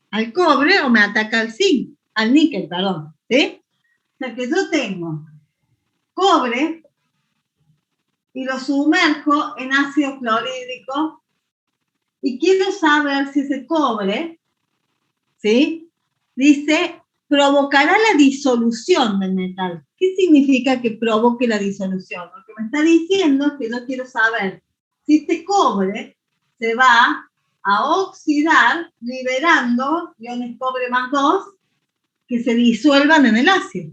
al cobre o me ataca al zinc, al níquel, perdón. ¿Sí? O sea que yo tengo cobre y lo sumerjo en ácido clorhídrico y quiero saber si ese cobre, ¿sí?, dice, provocará la disolución del metal. ¿Qué significa que provoque la disolución? Lo que me está diciendo es que yo quiero saber si este cobre se va a oxidar liberando iones cobre más 2 que se disuelvan en el ácido.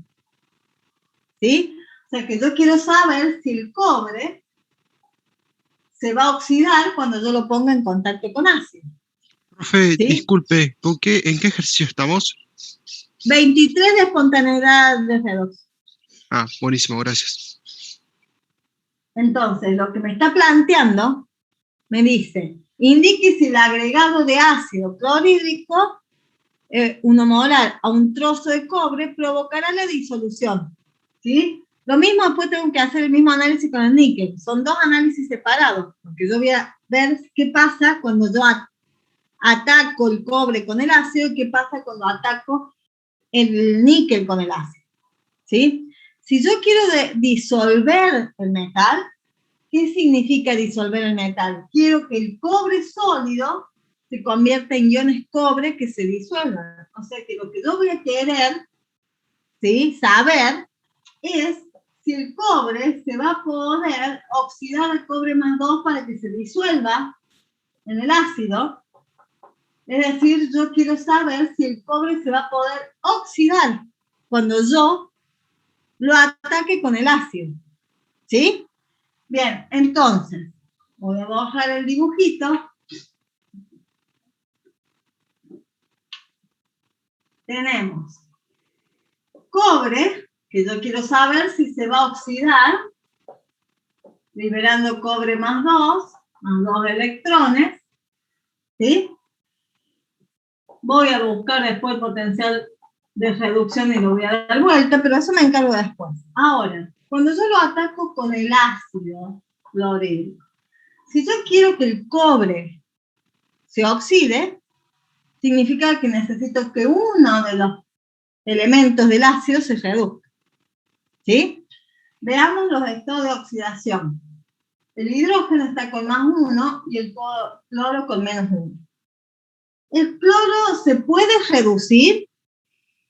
¿Sí? O sea que yo quiero saber si el cobre se va a oxidar cuando yo lo ponga en contacto con ácido. Profe, ¿Sí? disculpe, ¿en qué ejercicio estamos? 23 de espontaneidad de redox. Ah, buenísimo, gracias. Entonces, lo que me está planteando, me dice, indique si el agregado de ácido clorhídrico 1 molar a un trozo de cobre provocará la disolución, ¿sí? Lo mismo después tengo que hacer el mismo análisis con el níquel. Son dos análisis separados, porque yo voy a ver qué pasa cuando yo ataco el cobre con el ácido y qué pasa cuando ataco el níquel con el ácido, ¿sí? Si yo quiero disolver el metal, ¿qué significa disolver el metal? Quiero que el cobre sólido se convierta en iones cobre que se disuelvan. O sea que lo que yo voy a querer, ¿sí?, saber es si el cobre se va a poder oxidar al cobre más 2 para que se disuelva en el ácido. Es decir, yo quiero saber si el cobre se va a poder oxidar cuando yo lo ataque con el ácido, ¿sí? Bien, entonces, voy a borrar el dibujito. Tenemos cobre, que yo quiero saber si se va a oxidar, liberando cobre más 2 electrones, ¿sí? Voy a buscar después el potencial de reducción y lo voy a dar vuelta, pero eso me encargo después. Ahora, cuando yo lo ataco con el ácido clorhídrico, si yo quiero que el cobre se oxide, significa que necesito que uno de los elementos del ácido se reduzca, ¿sí? Veamos los estados de oxidación. El hidrógeno está con más 1 y el cloro con menos 1. El cloro se puede reducir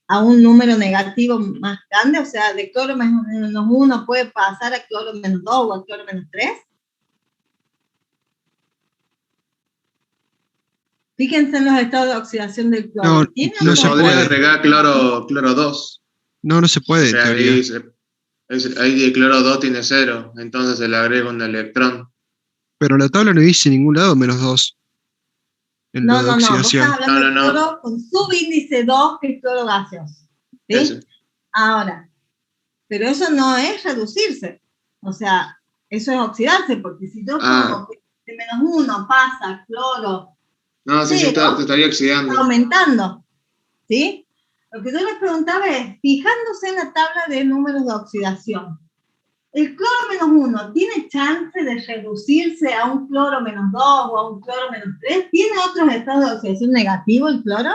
a un número negativo más grande, o sea, de cloro menos 1 puede pasar a cloro menos 2 o a cloro menos 3. Fíjense en los estados de oxidación del cloro. No se podría agregar cloro 2. No se puede, o sea, ahí el cloro 2 tiene 0, entonces se le agrega un electrón. Pero la tabla no dice en ningún lado menos 2. En lo de oxidación. Vos estás hablando de cloro con subíndice 2, que es cloro gaseoso, ¿sí? Ese. Ahora, pero eso no es reducirse, o sea, eso es oxidarse, porque si yo pongo que de menos 1 pasa a cloro, no, sí, te estaría oxidando. Está aumentando, ¿sí? Lo que yo les preguntaba es, fijándose en la tabla de números de oxidación, ¿el cloro menos 1 tiene chance de reducirse a un cloro menos 2 o a un cloro menos 3? ¿Tiene otros estados de oxidación negativo el cloro?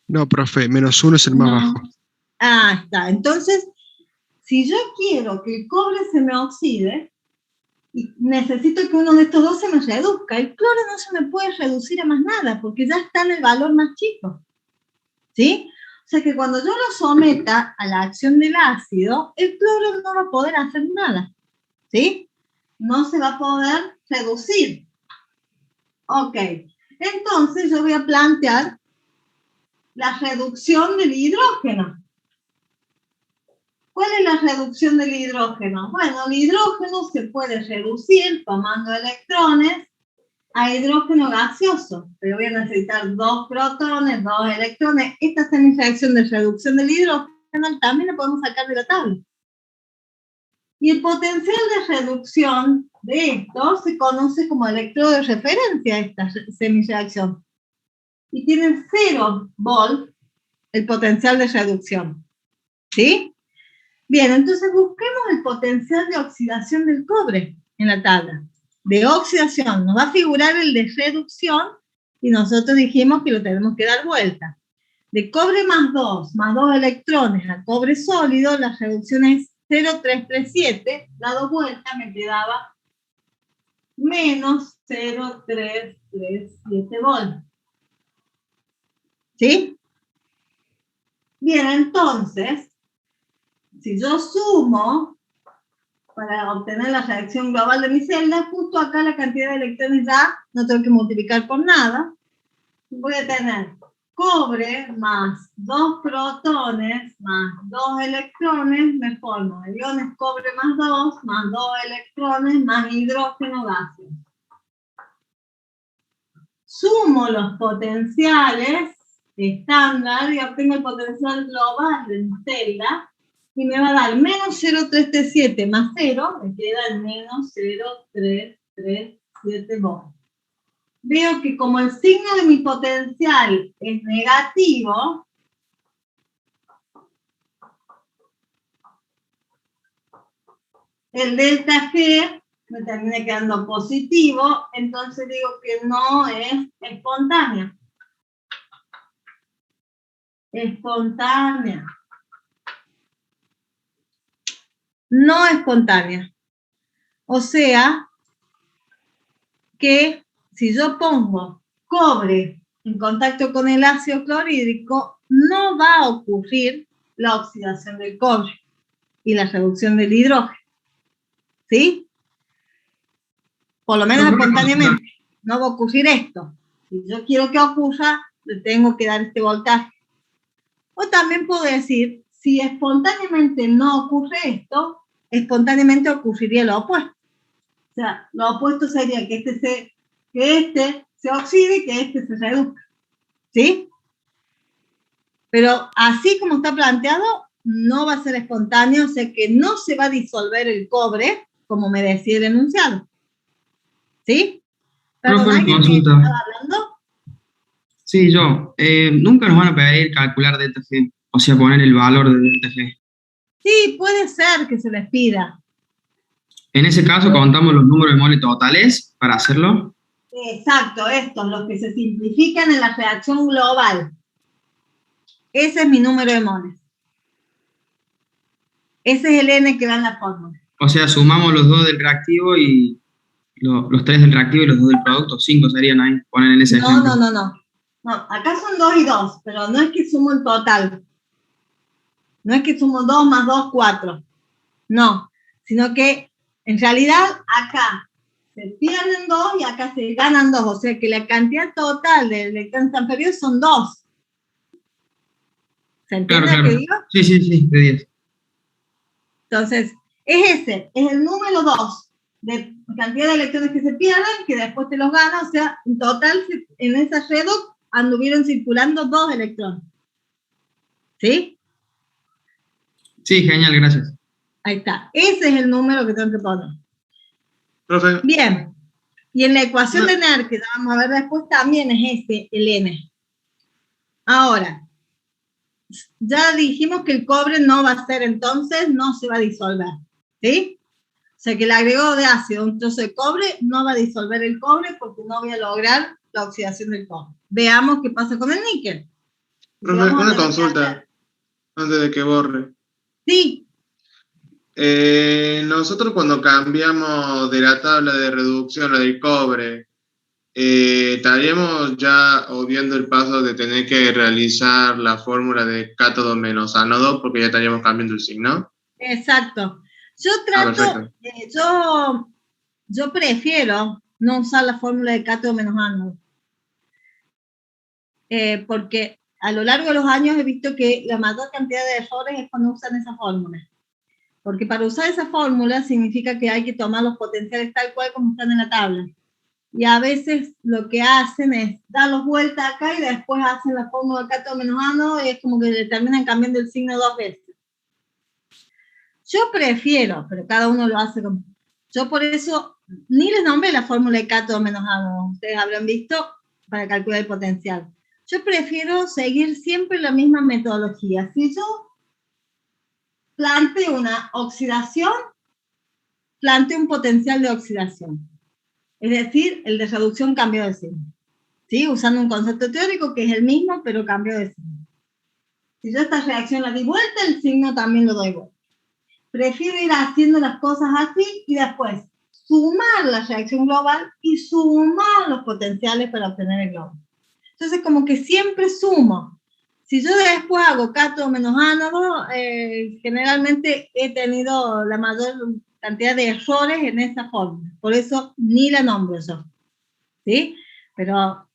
No, profe, menos 1 es el más bajo. Ah, está. Entonces, si yo quiero que el cobre se me oxide, y necesito que uno de estos dos se me reduzca, el cloro no se me puede reducir a más nada, porque ya está en el valor más chico, ¿sí? O sea que cuando yo lo someta a la acción del ácido, el cloro no va a poder hacer nada, ¿sí? No se va a poder reducir. Ok, entonces yo voy a plantear la reducción del hidrógeno. ¿Cuál es la reducción del hidrógeno? Bueno, el hidrógeno se puede reducir tomando electrones a hidrógeno gaseoso, pero voy a necesitar 2 protones, 2 electrones. Esta es mi reacción de reducción del hidrógeno, también la podemos sacar de la tabla. Y el potencial de reducción de esto se conoce como electrodo de referencia, esta semireacción. Y tiene 0 volt el potencial de reducción, ¿sí? Bien, entonces busquemos el potencial de oxidación del cobre en la tabla. De oxidación, nos va a figurar el de reducción y nosotros dijimos que lo tenemos que dar vuelta. De cobre más 2 electrones a cobre sólido, la reducción es 0,337, dado vuelta me quedaba menos 0,337 volt. ¿Sí? Bien, entonces, si yo sumo para obtener la reacción global de mi celda, justo acá la cantidad de electrones ya no tengo que multiplicar por nada. Voy a tener cobre más 2 protones más 2 electrones, me formo iones cobre más 2 electrones más hidrógeno gaseoso. Sumo los potenciales estándar y obtengo el potencial global de mi celda, y me va a dar menos 0,337 más 0, me queda el menos 0,337 volts. Veo que como el signo de mi potencial es negativo, el delta G me termina quedando positivo, entonces digo que no es espontánea. Espontánea. No espontánea. O sea, que si yo pongo cobre en contacto con el ácido clorhídrico, no va a ocurrir la oxidación del cobre y la reducción del hidrógeno. ¿Sí? Por lo menos espontáneamente. No va a ocurrir esto. Si yo quiero que ocurra, le tengo que dar este voltaje. O también puedo decir, si espontáneamente no ocurre esto, espontáneamente ocurriría lo opuesto. O sea, lo opuesto sería que este se oxide y que este se reduzca. ¿Sí? Pero así como está planteado, no va a ser espontáneo, o sea que no se va a disolver el cobre, como me decía el enunciado. ¿Sí? Perdón, ¿alguien que estaba hablando? Sí, yo. Nunca nos van a pedir calcular delta G, o sea, poner el valor de delta G. Sí, puede ser que se les pida. En ese caso, contamos los números de mole totales para hacerlo. Exacto, estos, los que se simplifican en la reacción global. Ese es mi número de moles. Ese es el N que va en la fórmula. O sea, sumamos los dos del reactivo y los 3 del reactivo y los 2 del producto, 5 serían ahí, ponen en ese ejemplo. No, acá son 2 y 2, pero no es que sumo el total. No es que sumo 2 más 2, 4. No, sino que en realidad acá se pierden 2 y acá se ganan 2. O sea que la cantidad total de electrones transferidos son 2. ¿Se entiende lo que digo? Sí, de 10. Entonces, es el número 2 de cantidad de electrones que se pierden, que después te los ganas, o sea, en total en esa redox anduvieron circulando 2 electrones. ¿Sí? Sí, genial, gracias. Ahí está. Ese es el número que tengo que poner. Profe. Bien. Y en la ecuación de NER, que vamos a ver después, también es el N. Ahora, ya dijimos que el cobre no va a ser entonces, no se va a disolver. ¿Sí? O sea que el agregado de ácido, un trozo de cobre, no va a disolver el cobre porque no voy a lograr la oxidación del cobre. Veamos qué pasa con el níquel. Profe, una consulta antes de que borre. Sí. Nosotros cuando cambiamos de la tabla de reducción a del cobre, estaríamos ya obviando el paso de tener que realizar la fórmula de cátodo menos ánodo porque ya estaríamos cambiando el signo. Exacto. Yo trato, yo prefiero no usar la fórmula de cátodo menos ánodo. Porque a lo largo de los años he visto que la mayor cantidad de errores es cuando usan esa fórmula. Porque para usar esa fórmula significa que hay que tomar los potenciales tal cual como están en la tabla. Y a veces lo que hacen es darlos vuelta acá y después hacen la fórmula de cátodo menos ánodo y es como que le terminan cambiando el signo 2 veces. Yo prefiero, pero cada uno lo hace como... Yo por eso ni les nombré la fórmula de cátodo menos ánodo. Ustedes habrán visto para calcular el potencial. Yo prefiero seguir siempre la misma metodología. Si yo planteo una oxidación, planteo un potencial de oxidación. Es decir, el de reducción cambio de signo. ¿Sí? Usando un concepto teórico que es el mismo, pero cambio de signo. Si yo esta reacción la di vuelta, el signo también lo doy vuelta. Prefiero ir haciendo las cosas así y después sumar la reacción global y sumar los potenciales para obtener el globo. Entonces, como que siempre sumo. Si yo después hago cátodo menos ánodo, generalmente he tenido la mayor cantidad de errores en esa fórmula. Por eso ni la nombro yo. ¿Sí? Pero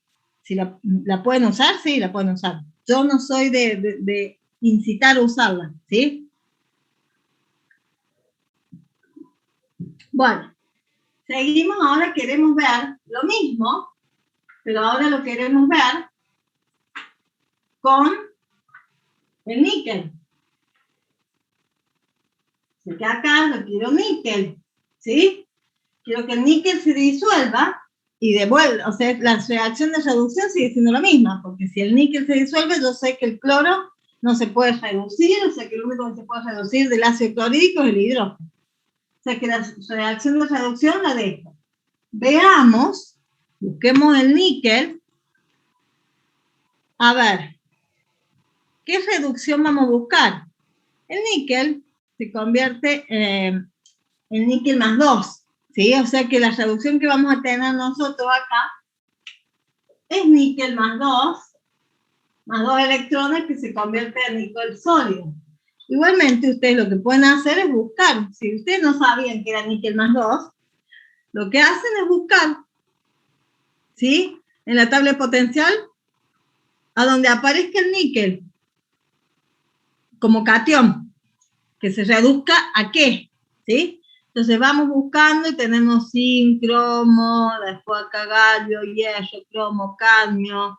si la pueden usar, sí, la pueden usar. Yo no soy de incitar a usarla. ¿Sí? Bueno, seguimos, ahora queremos ver lo mismo, pero ahora lo queremos ver con el níquel. Así que acá yo quiero níquel, ¿sí? Quiero que el níquel se disuelva y devuelva, o sea, la reacción de reducción sigue siendo la misma, porque si el níquel se disuelve, yo sé que el cloro no se puede reducir, o sea que lo único que se puede reducir del ácido clorhídrico es el hidrógeno. O sea que la reacción de reducción la dejo. Veamos, busquemos el níquel. A ver, ¿qué reducción vamos a buscar? El níquel se convierte en níquel más 2, ¿sí? O sea que la reducción que vamos a tener nosotros acá es níquel más 2 electrones que se convierte en níquel sólido. Igualmente, ustedes lo que pueden hacer es buscar. Si ustedes no sabían que era níquel más 2, lo que hacen es buscar, ¿sí? En la tabla de potencial, a donde aparezca el níquel como catión, que se reduzca a qué, ¿sí? Entonces vamos buscando y tenemos zinc, cromo, después acá galio, hierro, cromo, cadmio,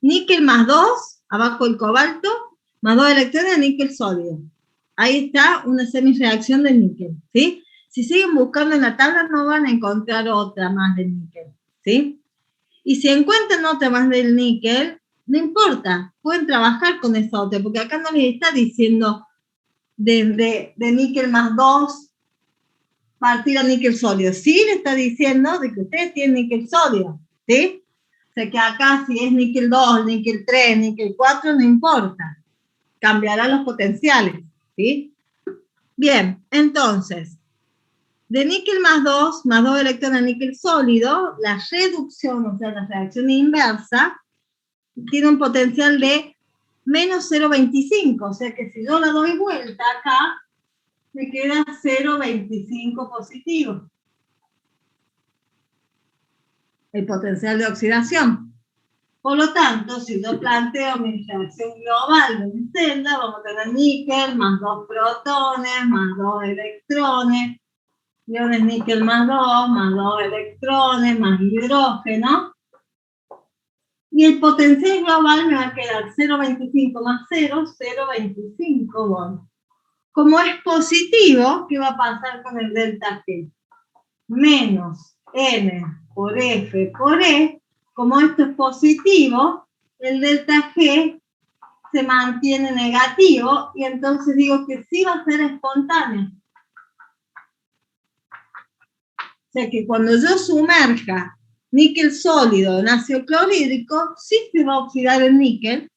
níquel más 2, abajo el cobalto, más 2 electrones de níquel sólido. Ahí está una semireacción de níquel, ¿sí? Si siguen buscando en la tabla no van a encontrar otra más de níquel, ¿sí? Y si encuentran otra más del níquel, no importa, pueden trabajar con esa otra, porque acá no les está diciendo de níquel más 2 partir a níquel sólido. Sí le está diciendo de que ustedes tienen níquel sólido, ¿sí? O sea que acá si es níquel 2, níquel 3, níquel 4, no importa. Cambiarán los potenciales, ¿sí? Bien, entonces, de níquel más 2 electrones de níquel sólido, la reducción, o sea, la reacción inversa, tiene un potencial de menos 0,25, o sea que si yo la doy vuelta acá, me queda 0,25 positivo. El potencial de oxidación. Por lo tanto, si yo planteo mi reacción global de mi celda, vamos a tener níquel más 2 protones, más 2 electrones, iones níquel más 2 electrones, más hidrógeno. Y el potencial global me va a quedar 0,25 más 0, 0,25 volts. Como es positivo, ¿qué va a pasar con el delta G? Menos N por F por E. Como esto es positivo, el delta G se mantiene negativo y entonces digo que sí va a ser espontáneo. O sea que cuando yo sumerja níquel sólido en ácido clorhídrico, sí se va a oxidar el níquel,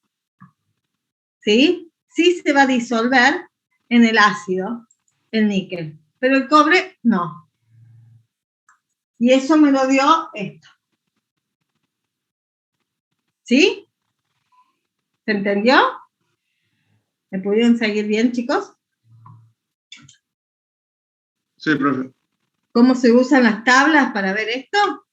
¿sí? Sí se va a disolver en el ácido el níquel, pero el cobre no. Y eso me lo dio esto. ¿Sí? ¿Se entendió? ¿Me pudieron seguir bien, chicos? Sí, profe. ¿Cómo se usan las tablas para ver esto?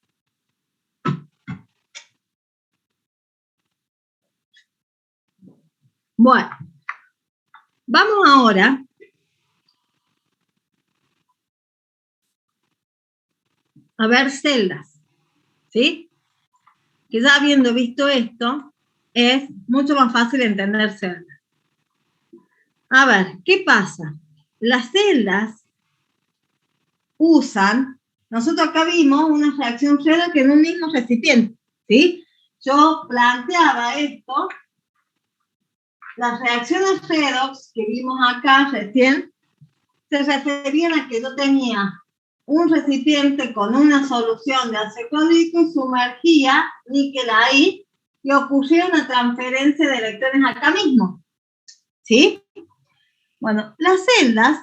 Bueno, vamos ahora a ver celdas, ¿sí? Que ya habiendo visto esto, es mucho más fácil entender celdas. A ver, ¿qué pasa? Las celdas usan, nosotros acá vimos una reacción redox en un mismo recipiente, ¿sí? Yo planteaba esto, las reacciones redox que vimos acá recién, se referían a que yo tenía un recipiente con una solución de ácido clorhídrico y sumergía níquel ahí y ocurría una transferencia de electrones acá mismo, ¿sí? Bueno, las celdas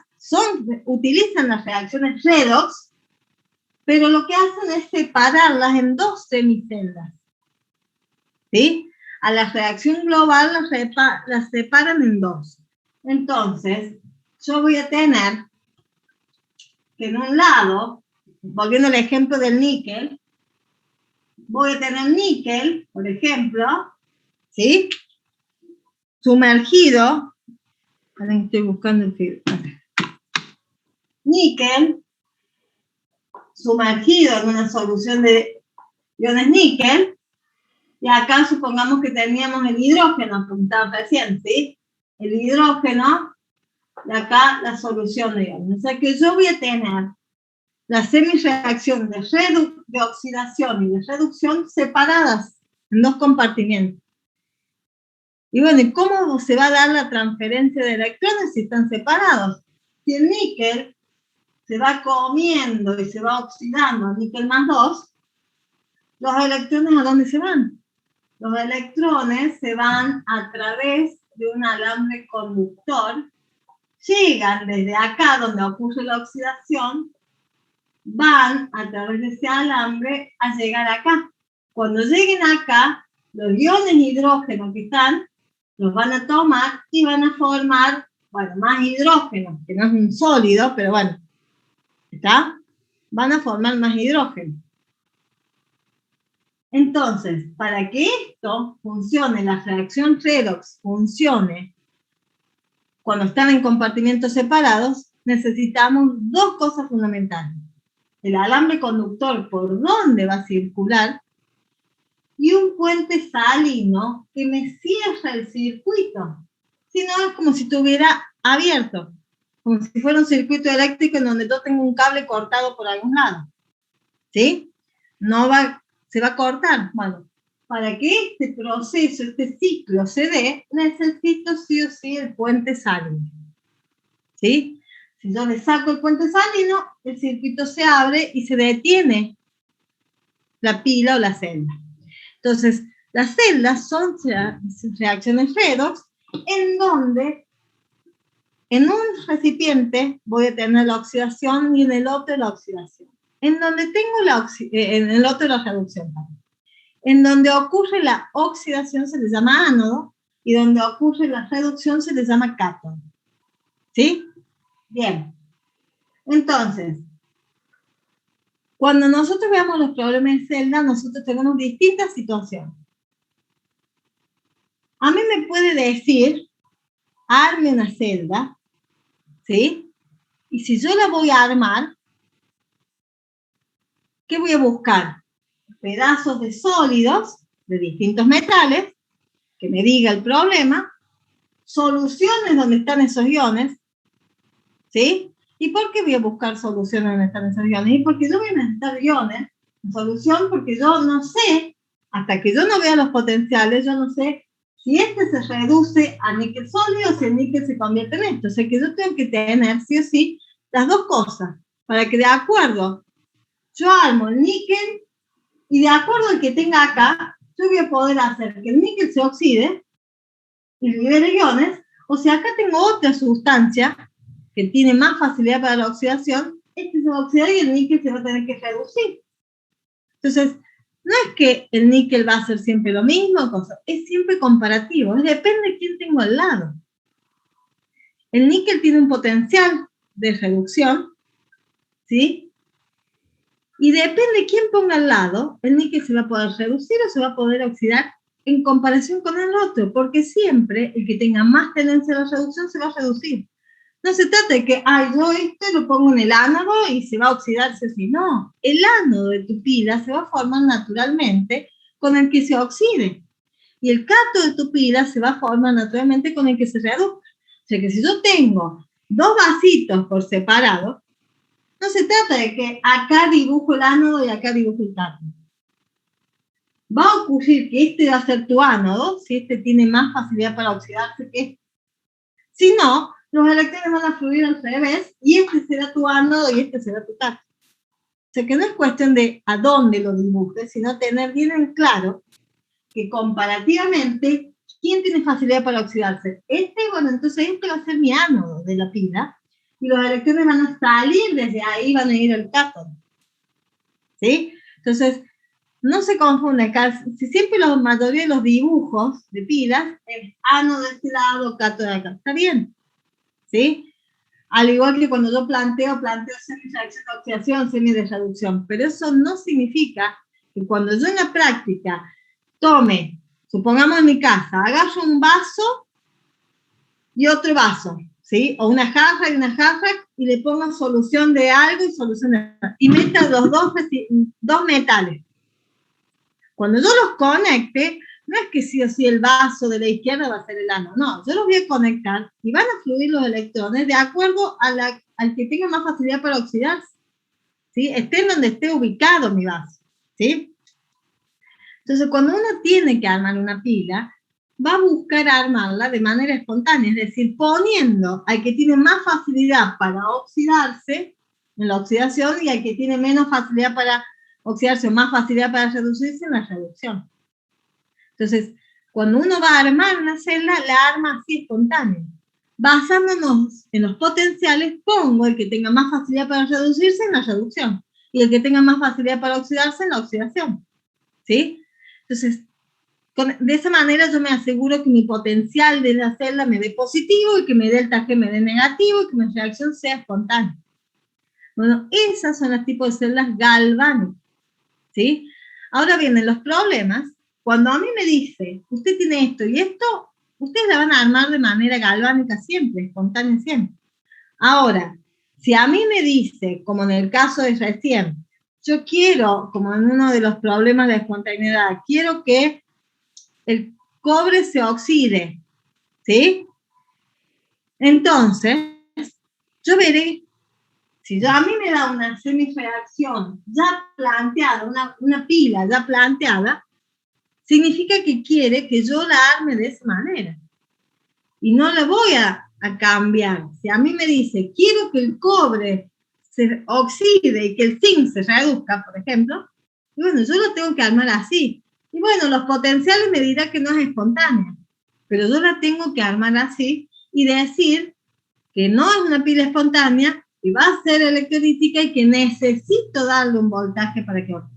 utilizan las reacciones redox, pero lo que hacen es separarlas en dos semiceldas, ¿sí? A la reacción global las separan en dos. Entonces, yo voy a tener que en un lado, volviendo al ejemplo del níquel, voy a tener níquel, por ejemplo, ¿sí? Sumergido, ahora estoy buscando el filo. Níquel sumergido en una solución de iones níquel, y acá supongamos que teníamos el hidrógeno, como estaba recién, ¿sí? El hidrógeno y acá la solución de iones. O sea que yo voy a tener la semireacción de oxidación y de reducción separadas en dos compartimentos. Y bueno, ¿y cómo se va a dar la transferencia de electrones si están separados? Si el níquel se va comiendo y se va oxidando a níquel más 2, ¿los electrones a dónde se van? Los electrones se van a través de un alambre conductor, llegan desde acá donde ocurre la oxidación, van a través de ese alambre a llegar acá. Cuando lleguen acá, los iones hidrógeno que están, los van a tomar y van a formar, bueno, más hidrógeno, que no es un sólido, pero bueno, ¿está? Van a formar más hidrógeno. Entonces, para que esto funcione, la reacción redox funcione, cuando están en compartimentos separados, necesitamos dos cosas fundamentales. El alambre conductor por donde va a circular y un puente salino que me cierra el circuito. Si no, es como si estuviera abierto, como si fuera un circuito eléctrico en donde yo tengo un cable cortado por algún lado. ¿Sí? Se va a cortar. Bueno, para que este proceso, este ciclo se dé, necesito sí o sí el puente salino. ¿Sí? Si yo le saco el puente salino, el circuito se abre y se detiene la pila o la celda. Entonces, las celdas son reacciones redox en donde en un recipiente voy a tener la oxidación y en el otro la oxidación. En donde tengo en el otro la reducción. En donde ocurre la oxidación se le llama ánodo y donde ocurre la reducción se le llama cátodo. ¿Sí? Bien. Entonces, cuando nosotros veamos los problemas de celda, nosotros tenemos distintas situaciones. A mí me puede decir, arme una celda, ¿sí? Y si yo la voy a armar, ¿qué voy a buscar? Pedazos de sólidos de distintos metales, que me diga el problema, soluciones donde están esos iones, ¿sí? ¿Y por qué voy a buscar soluciones donde están esos iones? Y porque yo voy a necesitar iones en solución, porque yo no sé, hasta que yo no vea los potenciales, yo no sé si este se reduce a níquel sólido o si el níquel se convierte en esto. O sea que yo tengo que tener, sí o sí, las dos cosas, para que de acuerdo, yo armo el níquel y de acuerdo al que tenga acá, yo voy a poder hacer que el níquel se oxide y libere iones, o si acá tengo otra sustancia que tiene más facilidad para la oxidación, este se va a oxidar y el níquel se va a tener que reducir. Entonces, no es que el níquel va a ser siempre lo mismo, es siempre comparativo, depende de quién tengo al lado. El níquel tiene un potencial de reducción, ¿sí? Y depende de quién ponga al lado, el níquel se va a poder reducir o se va a poder oxidar en comparación con el otro, porque siempre el que tenga más tendencia a la reducción se va a reducir. No se trata de que, yo lo pongo en el ánodo y se va a oxidar, sí. No, el ánodo de tu pila se va a formar naturalmente con el que se oxide. Y el cátodo de tu pila se va a formar naturalmente con el que se reduzca. O sea que si yo tengo dos vasitos por separado, no se trata de que acá dibujo el ánodo y acá dibujo el cátodo. Va a ocurrir que este va a ser tu ánodo, si este tiene más facilidad para oxidarse que este. Si no, los electrones van a fluir al revés y este será tu ánodo y este será tu cátodo. O sea que no es cuestión de a dónde lo dibujes, sino tener bien en claro que comparativamente, ¿quién tiene facilidad para oxidarse? Bueno, entonces este va a ser mi ánodo de la pila y los electrones van a salir desde ahí, van a ir al cátodo. ¿Sí? Entonces, no se confunde, si siempre la mayoría de los dibujos de pilas es ánodo de este lado, cátodo de acá. ¿Está bien? ¿Sí? Al igual que cuando yo planteo semi-reacción de oxidación, semi-de-reducción. Pero eso no significa que cuando yo en la práctica tome, supongamos en mi casa, agarro un vaso y otro vaso, ¿sí? O una jarra y le pongo solución de algo y solución de algo. Y meta los dos metales. Cuando yo los conecte, No es que sí o sí el vaso de la izquierda va a ser el ano, no, yo los voy a conectar y van a fluir los electrones de acuerdo al que tenga más facilidad para oxidarse, ¿sí? Esté en donde esté ubicado mi vaso, ¿sí? Entonces, cuando uno tiene que armar una pila, va a buscar armarla de manera espontánea, es decir, poniendo al que tiene más facilidad para oxidarse en la oxidación y al que tiene menos facilidad para oxidarse o más facilidad para reducirse en la reducción. Entonces, cuando uno va a armar una celda, la arma así espontánea. Basándonos en los potenciales, pongo el que tenga más facilidad para reducirse en la reducción y el que tenga más facilidad para oxidarse en la oxidación, ¿sí? Entonces, de esa manera yo me aseguro que mi potencial de la celda me dé positivo y que mi delta G me dé negativo y que mi reacción sea espontánea. Bueno, esas son los tipos de celdas galvánicas, ¿sí? Ahora vienen los problemas. Cuando a mí me dice, usted tiene esto y esto, ustedes la van a armar de manera galvánica siempre, espontánea siempre. Ahora, si a mí me dice, como en el caso de recién, yo quiero, como en uno de los problemas de espontaneidad, quiero que el cobre se oxide, ¿sí? Entonces, yo veré, si a mí me da una semi-reacción ya planteada, una pila ya planteada, significa que quiere que yo la arme de esa manera. Y no la voy a cambiar. Si a mí me dice, quiero que el cobre se oxide y que el zinc se reduzca, por ejemplo, y bueno, yo lo tengo que armar así. Y bueno, los potenciales me dirán que no es espontánea, pero yo la tengo que armar así y decir que no es una pila espontánea y va a ser electrolítica y que necesito darle un voltaje para que ocurra.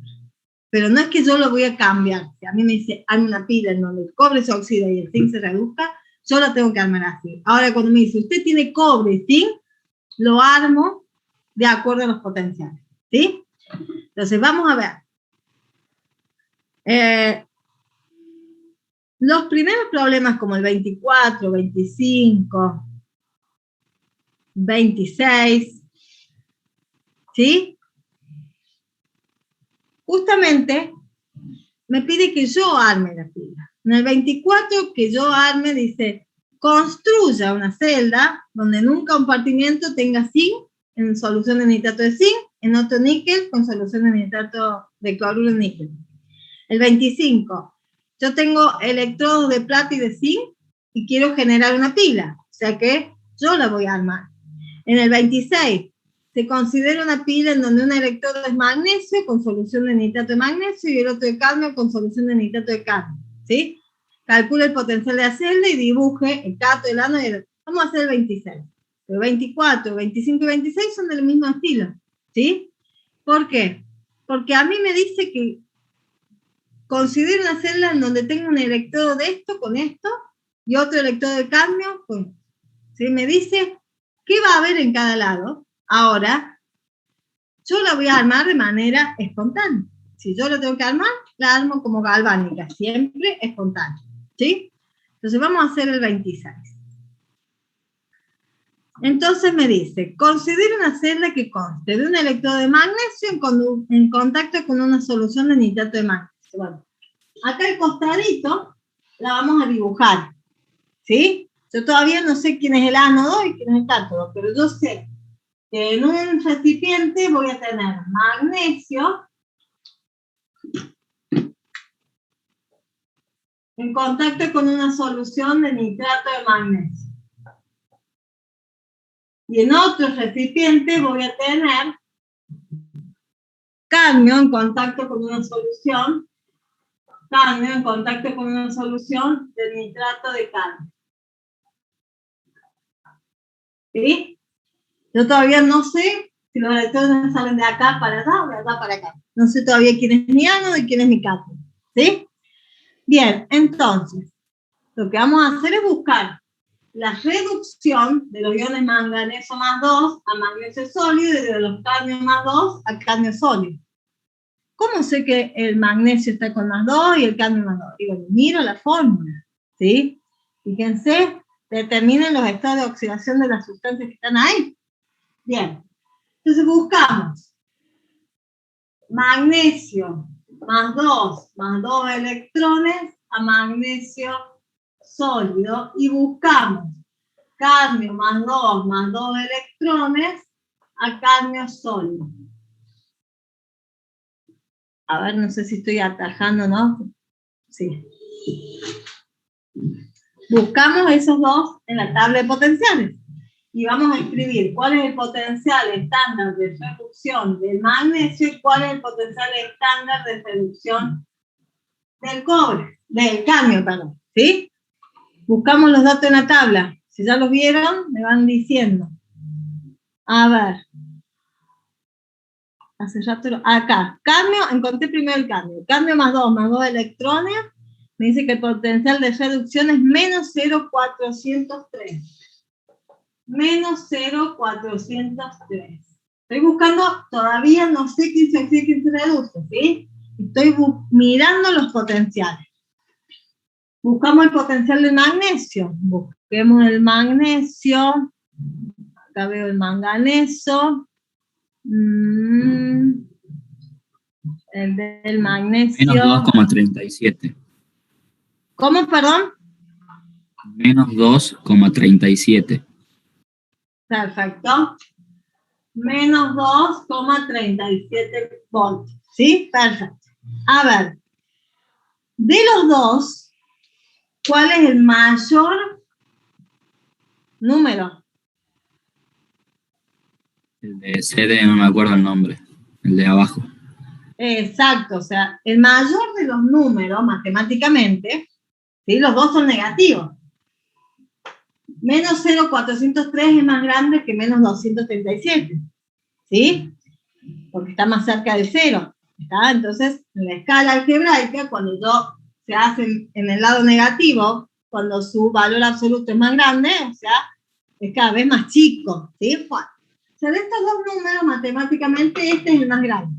Pero no es que yo lo voy a cambiar. Si a mí me dice, hazme una pila en donde el cobre se oxida y el zinc se reduzca, yo la tengo que armar así. Ahora, cuando me dice, usted tiene cobre y zinc, lo armo de acuerdo a los potenciales, ¿sí? Entonces, vamos a ver. Los primeros problemas como el 24, 25, 26, ¿sí? Justamente me pide que yo arme la pila. En el 24, que yo arme, dice, construya una celda donde en un compartimiento tenga zinc en solución de nitrato de zinc, en otro níquel con solución de nitrato de cloruro de níquel. El 25, yo tengo electrodos de plata y de zinc y quiero generar una pila, o sea que yo la voy a armar. En el 26, se considera una pila en donde un electrodo es magnesio con solución de nitrato de magnesio y el otro de cadmio con solución de nitrato de cadmio, ¿sí? Calcula el potencial de la celda y dibuje el cato, el ano y el... Vamos a hacer el 26. El 24, 25 y 26 son del mismo estilo, ¿sí? ¿Por qué? Porque a mí me dice que considero una celda en donde tengo un electrodo de esto con esto y otro electrodo de cadmio con esto, ¿sí? Me dice qué va a haber en cada lado. Ahora, yo la voy a armar de manera espontánea. Si yo la tengo que armar, la armo como galvánica, siempre espontánea, ¿sí? Entonces vamos a hacer el 26. Entonces me dice, considera una celda que conste de un electrodo de magnesio en contacto con una solución de nitrato de magnesio. Bueno, acá el costadito la vamos a dibujar, ¿sí? Yo todavía no sé quién es el ánodo y quién es el cátodo, pero yo sé que en un recipiente voy a tener magnesio en contacto con una solución de nitrato de magnesio. Y en otro recipiente voy a tener cadmio en contacto con una solución, de nitrato de cadmio. ¿Sí? Yo todavía no sé si los electrones salen de acá para allá o de allá para acá. No sé todavía quién es mi ánodo y quién es mi cátodo. ¿Sí? Bien, entonces, lo que vamos a hacer es buscar la reducción de los iones manganeso más 2 a magnesio sólido y de los cadmio más 2 a cadmio sólido. ¿Cómo sé que el magnesio está con más 2 y el cadmio más 2? Digo, miro la fórmula, ¿sí? Fíjense, determinen los estados de oxidación de las sustancias que están ahí. Bien, entonces buscamos magnesio más 2 electrones a magnesio sólido y buscamos cadmio más 2 electrones a cadmio sólido. A ver, no sé si estoy atajando, ¿no? Sí. Buscamos esos dos en la tabla de potenciales. Y vamos a escribir cuál es el potencial estándar de reducción del magnesio y cuál es el potencial estándar de reducción del cobre, del cadmio, perdón. ¿Sí? Buscamos los datos en la tabla. Si ya los vieron, me van diciendo. A ver. Hace rato, acá. Cadmio, encontré primero el cadmio. Cadmio más 2 electrones. Me dice que el potencial de reducción es menos 0,403. Menos 0,403. Estoy buscando, todavía no sé quién se reduce, ¿sí? Estoy mirando los potenciales. Buscamos el potencial del magnesio. Busquemos el magnesio. Acá veo el manganeso. El del magnesio. Menos 2,37. ¿Cómo, perdón? Menos 2,37. Perfecto. Menos 2,37 voltios. ¿Sí? Perfecto. A ver. De los dos, ¿cuál es el mayor número? El de CD, no me acuerdo el nombre. El de abajo. Exacto. O sea, el mayor de los números, matemáticamente, ¿sí? Los dos son negativos. Menos 0,403 es más grande que menos 237. ¿Sí? Porque está más cerca de cero. ¿Está? Entonces, en la escala algebraica, cuando se hace en el lado negativo, cuando su valor absoluto es más grande, o sea, es cada vez más chico. ¿Sí? O sea, de estos dos números, matemáticamente, este es el más grande.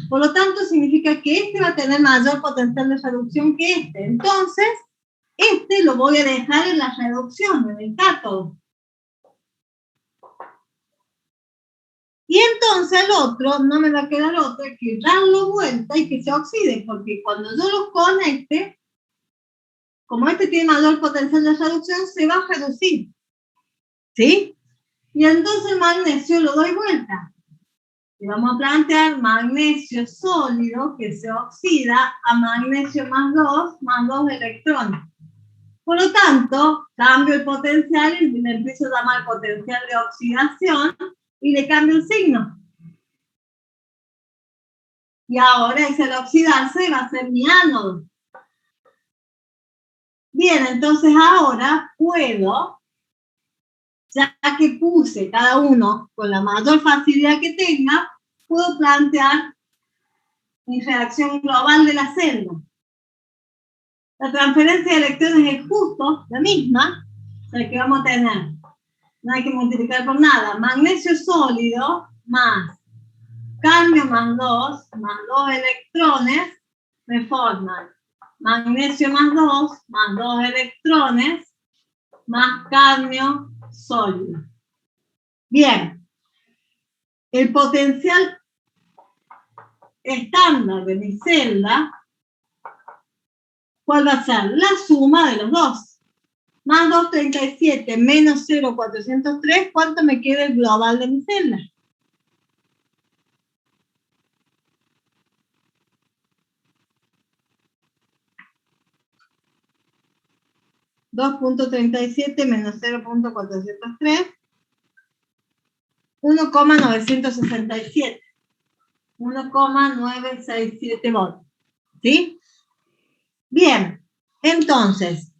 Por lo tanto, significa que este va a tener mayor potencial de reducción que este. Entonces, este lo voy a dejar en la reducción, en el cátodo. Y entonces el otro, no me va a quedar otro, que darlo vuelta y que se oxide, porque cuando yo los conecte, como este tiene mayor potencial de reducción, se va a reducir. ¿Sí? Y entonces el magnesio lo doy vuelta. Y vamos a plantear magnesio sólido que se oxida a magnesio más 2 electrones. Por lo tanto, cambio el potencial y le empiezo a llamar potencial de oxidación y le cambio el signo. Y ahora ese al oxidarse va a ser mi ánodo. Bien, entonces ahora puedo, ya que puse cada uno con la mayor facilidad que tenga, puedo plantear mi reacción global de la celda. La transferencia de electrones es justo la misma, o sea que vamos a tener, no hay que multiplicar por nada, magnesio sólido más cadmio más 2 electrones, me forman magnesio más 2 electrones, más cadmio sólido. Bien, el potencial estándar de mi celda, ¿cuál va a ser? La suma de los dos. Más 237 menos 0,403, ¿cuánto me queda el global de mi celda? 2,37 menos 0,403, 1,967. 1,967 voltios. ¿Sí? Bien, entonces,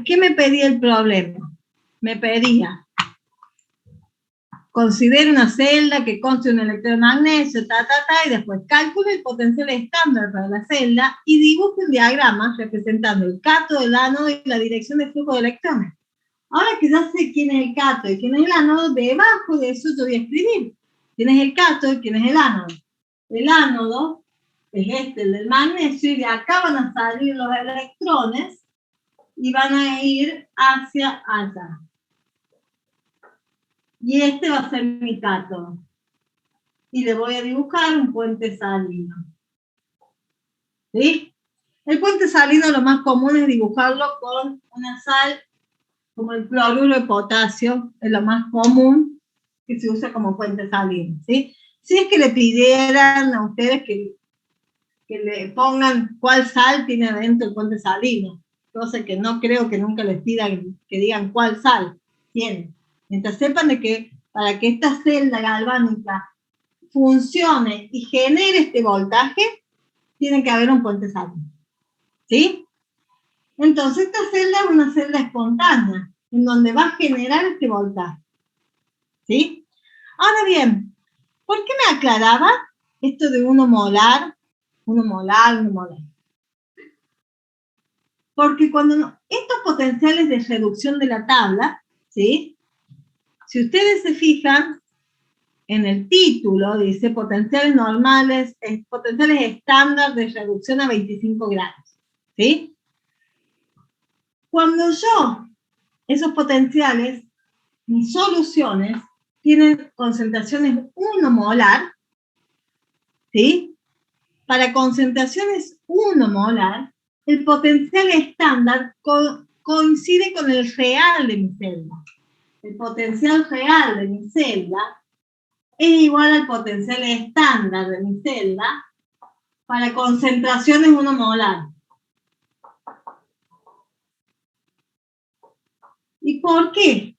¿qué me pedía el problema? Me pedía, considere una celda que conste un electromagnesio, y después calcule el potencial estándar para la celda y dibuje un diagrama representando el cátodo, el ánodo y la dirección de flujo de electrones. Ahora que ya sé quién es el cátodo y quién es el ánodo, debajo de eso yo voy a escribir quién es el cátodo y quién es el ánodo. El ánodo es este, el del magnesio, y de acá van a salir los electrones y van a ir hacia allá. Y este va a ser mi cátodo. Y le voy a dibujar un puente salino. ¿Sí? El puente salino lo más común es dibujarlo con una sal, como el cloruro de potasio, es lo más común que se usa como puente salino, ¿sí? Si es que le pidieran a ustedes que le pongan cuál sal tiene adentro el puente salino, cosa que no creo que nunca les pidan que digan cuál sal tiene. Mientras sepan de que para que esta celda galvánica funcione y genere este voltaje, tiene que haber un puente salino, ¿sí? Entonces esta celda es una celda espontánea, en donde va a generar este voltaje, ¿sí? Ahora bien, ¿por qué me aclaraba esto de 1 molar? Porque cuando estos potenciales de reducción de la tabla, ¿sí? Si ustedes se fijan, en el título dice potenciales normales, potenciales estándar de reducción a 25 grados, ¿sí? Cuando esos potenciales, mis soluciones, tienen concentraciones 1 molar, ¿sí? Para concentraciones 1 molar, el potencial estándar coincide con el real de mi celda. El potencial real de mi celda es igual al potencial estándar de mi celda para concentraciones 1 molar. ¿Y por qué?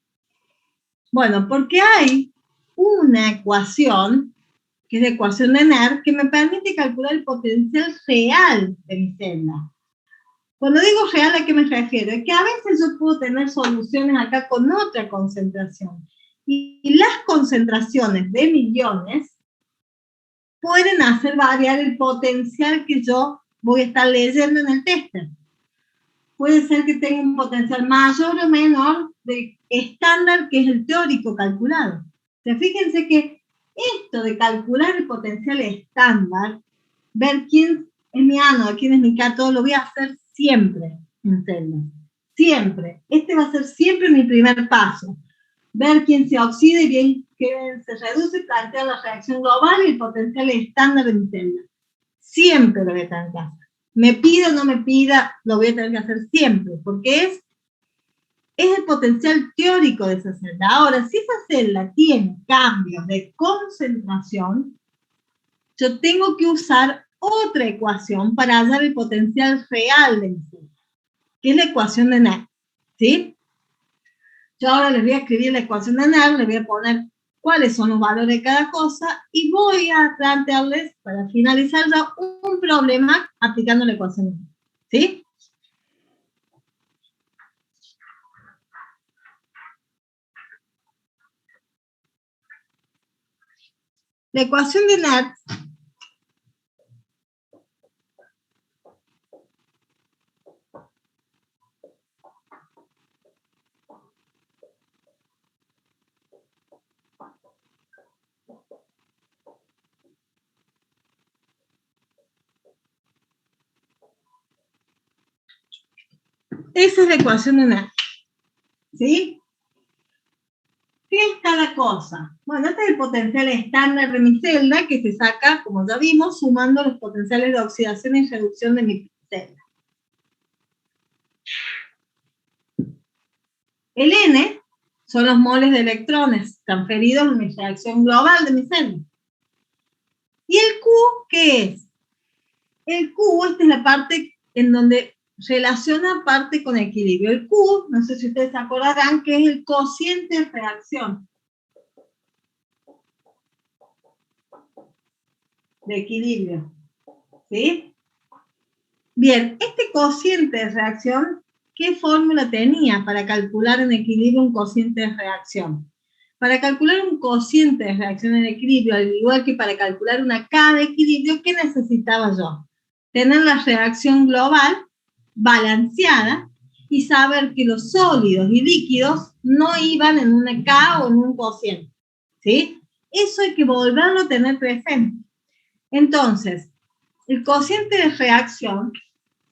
Bueno, porque hay una ecuación, que es la ecuación de NER, que me permite calcular el potencial real de mi celda. Cuando digo real, ¿a qué me refiero? Es que a veces yo puedo tener soluciones acá con otra concentración. Y las concentraciones de millones pueden hacer variar el potencial que yo voy a estar leyendo en el tester. Puede ser que tenga un potencial mayor o menor de estándar, que es el teórico calculado. O sea, fíjense que esto de calcular el potencial estándar, ver quién es mi ánodo, quién es mi cátodo, lo voy a hacer siempre en celda. Siempre. Este va a ser siempre mi primer paso. Ver quién se oxida y bien quién se reduce, plantear la reacción global y el potencial estándar de mi celda. Siempre lo voy a tener que hacer. Me pida o no me pida, lo voy a tener que hacer siempre, porque es el potencial teórico de esa celda. Ahora, si esa celda tiene cambios de concentración, yo tengo que usar otra ecuación para hallar el potencial real de mi celda, que es la ecuación de NER, ¿sí? Yo ahora les voy a escribir la ecuación de NER, les voy a poner cuáles son los valores de cada cosa y voy a plantearles, para finalizar ya, un problema aplicando la ecuación de NER, ¿sí? La ecuación de NER esa es la ecuación de NER, ¿sí? ¿Qué es cada cosa? Bueno, este es el potencial estándar de mi celda, que se saca, como ya vimos, sumando los potenciales de oxidación y reducción de mi celda. El N son los moles de electrones transferidos en mi reacción global de mi celda. ¿Y el Q qué es? El Q, esta es la parte en donde relaciona parte con equilibrio. El Q, no sé si ustedes se acordarán, que es el cociente de reacción de equilibrio, ¿sí? Bien, este cociente de reacción, ¿qué fórmula tenía para calcular en equilibrio un cociente de reacción? Para calcular un cociente de reacción en equilibrio, al igual que para calcular una K de equilibrio, ¿qué necesitaba yo? Tener la reacción global balanceada y saber que los sólidos y líquidos no iban en una K o en un cociente, ¿sí? Eso hay que volverlo a tener presente. Entonces, el cociente de reacción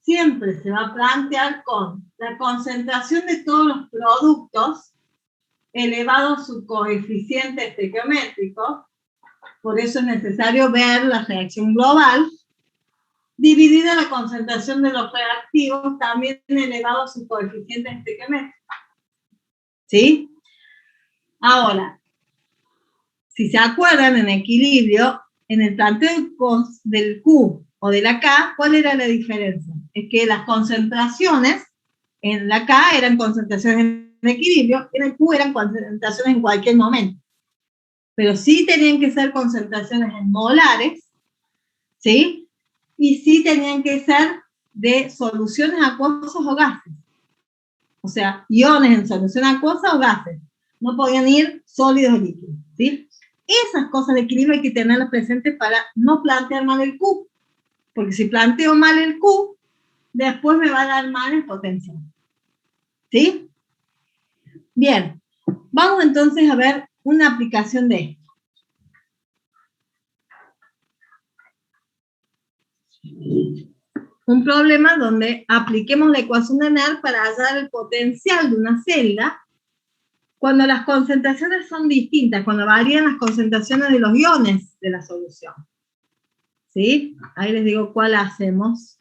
siempre se va a plantear con la concentración de todos los productos elevado a su coeficiente estequiométrico. Por eso es necesario ver la reacción global, dividida la concentración de los reactivos, también elevado a su coeficiente estequiométrico. ¿Sí? Ahora, si se acuerdan, en equilibrio, en el planteo del Q o de la K, ¿cuál era la diferencia? Es que las concentraciones en la K eran concentraciones en equilibrio, en el Q eran concentraciones en cualquier momento. Pero sí tenían que ser concentraciones en molares, ¿sí? Y sí tenían que ser de soluciones acuosas o gases. O sea, iones en solución acuosa o gases. No podían ir sólidos o líquidos, ¿sí? Esas cosas de equilibrio hay que tenerlas presentes para no plantear mal el Q. Porque si planteo mal el Q, después me va a dar mal el potencial. ¿Sí? Bien. Vamos entonces a ver una aplicación de esto. Un problema donde apliquemos la ecuación de NER para hallar el potencial de una celda cuando las concentraciones son distintas, cuando varían las concentraciones de los iones de la solución. ¿Sí? Ahí les digo cuál hacemos.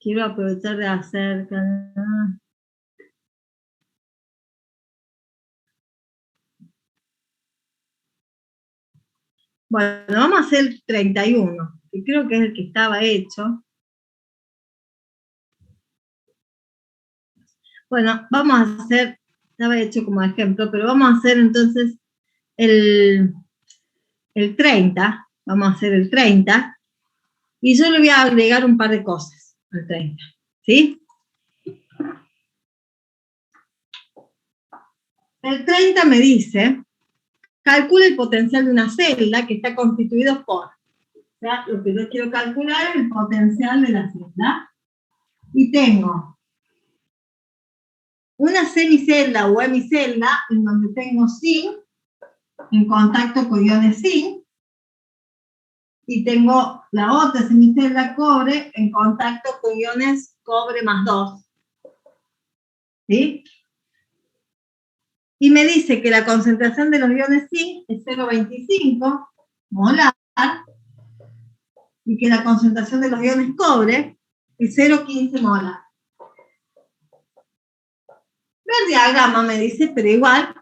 Quiero aprovechar de hacer... Bueno, vamos a hacer el 31, que creo que es el que estaba hecho. Bueno, vamos a hacer, estaba hecho como ejemplo, pero vamos a hacer entonces el 30, vamos a hacer el 30, y yo le voy a agregar un par de cosas al 30, ¿sí? El 30 me dice, calcula el potencial de una celda que está constituido por, o sea, lo que yo quiero calcular es el potencial de la celda, y tengo una semicelda o hemicelda en donde tengo zinc en contacto con iones zinc, y tengo la otra semicelda cobre en contacto con iones cobre más 2. ¿Sí? Y me dice que la concentración de los iones zinc es 0,25 molar y que la concentración de los iones cobre es 0,15 molar. El diagrama me dice, pero igual,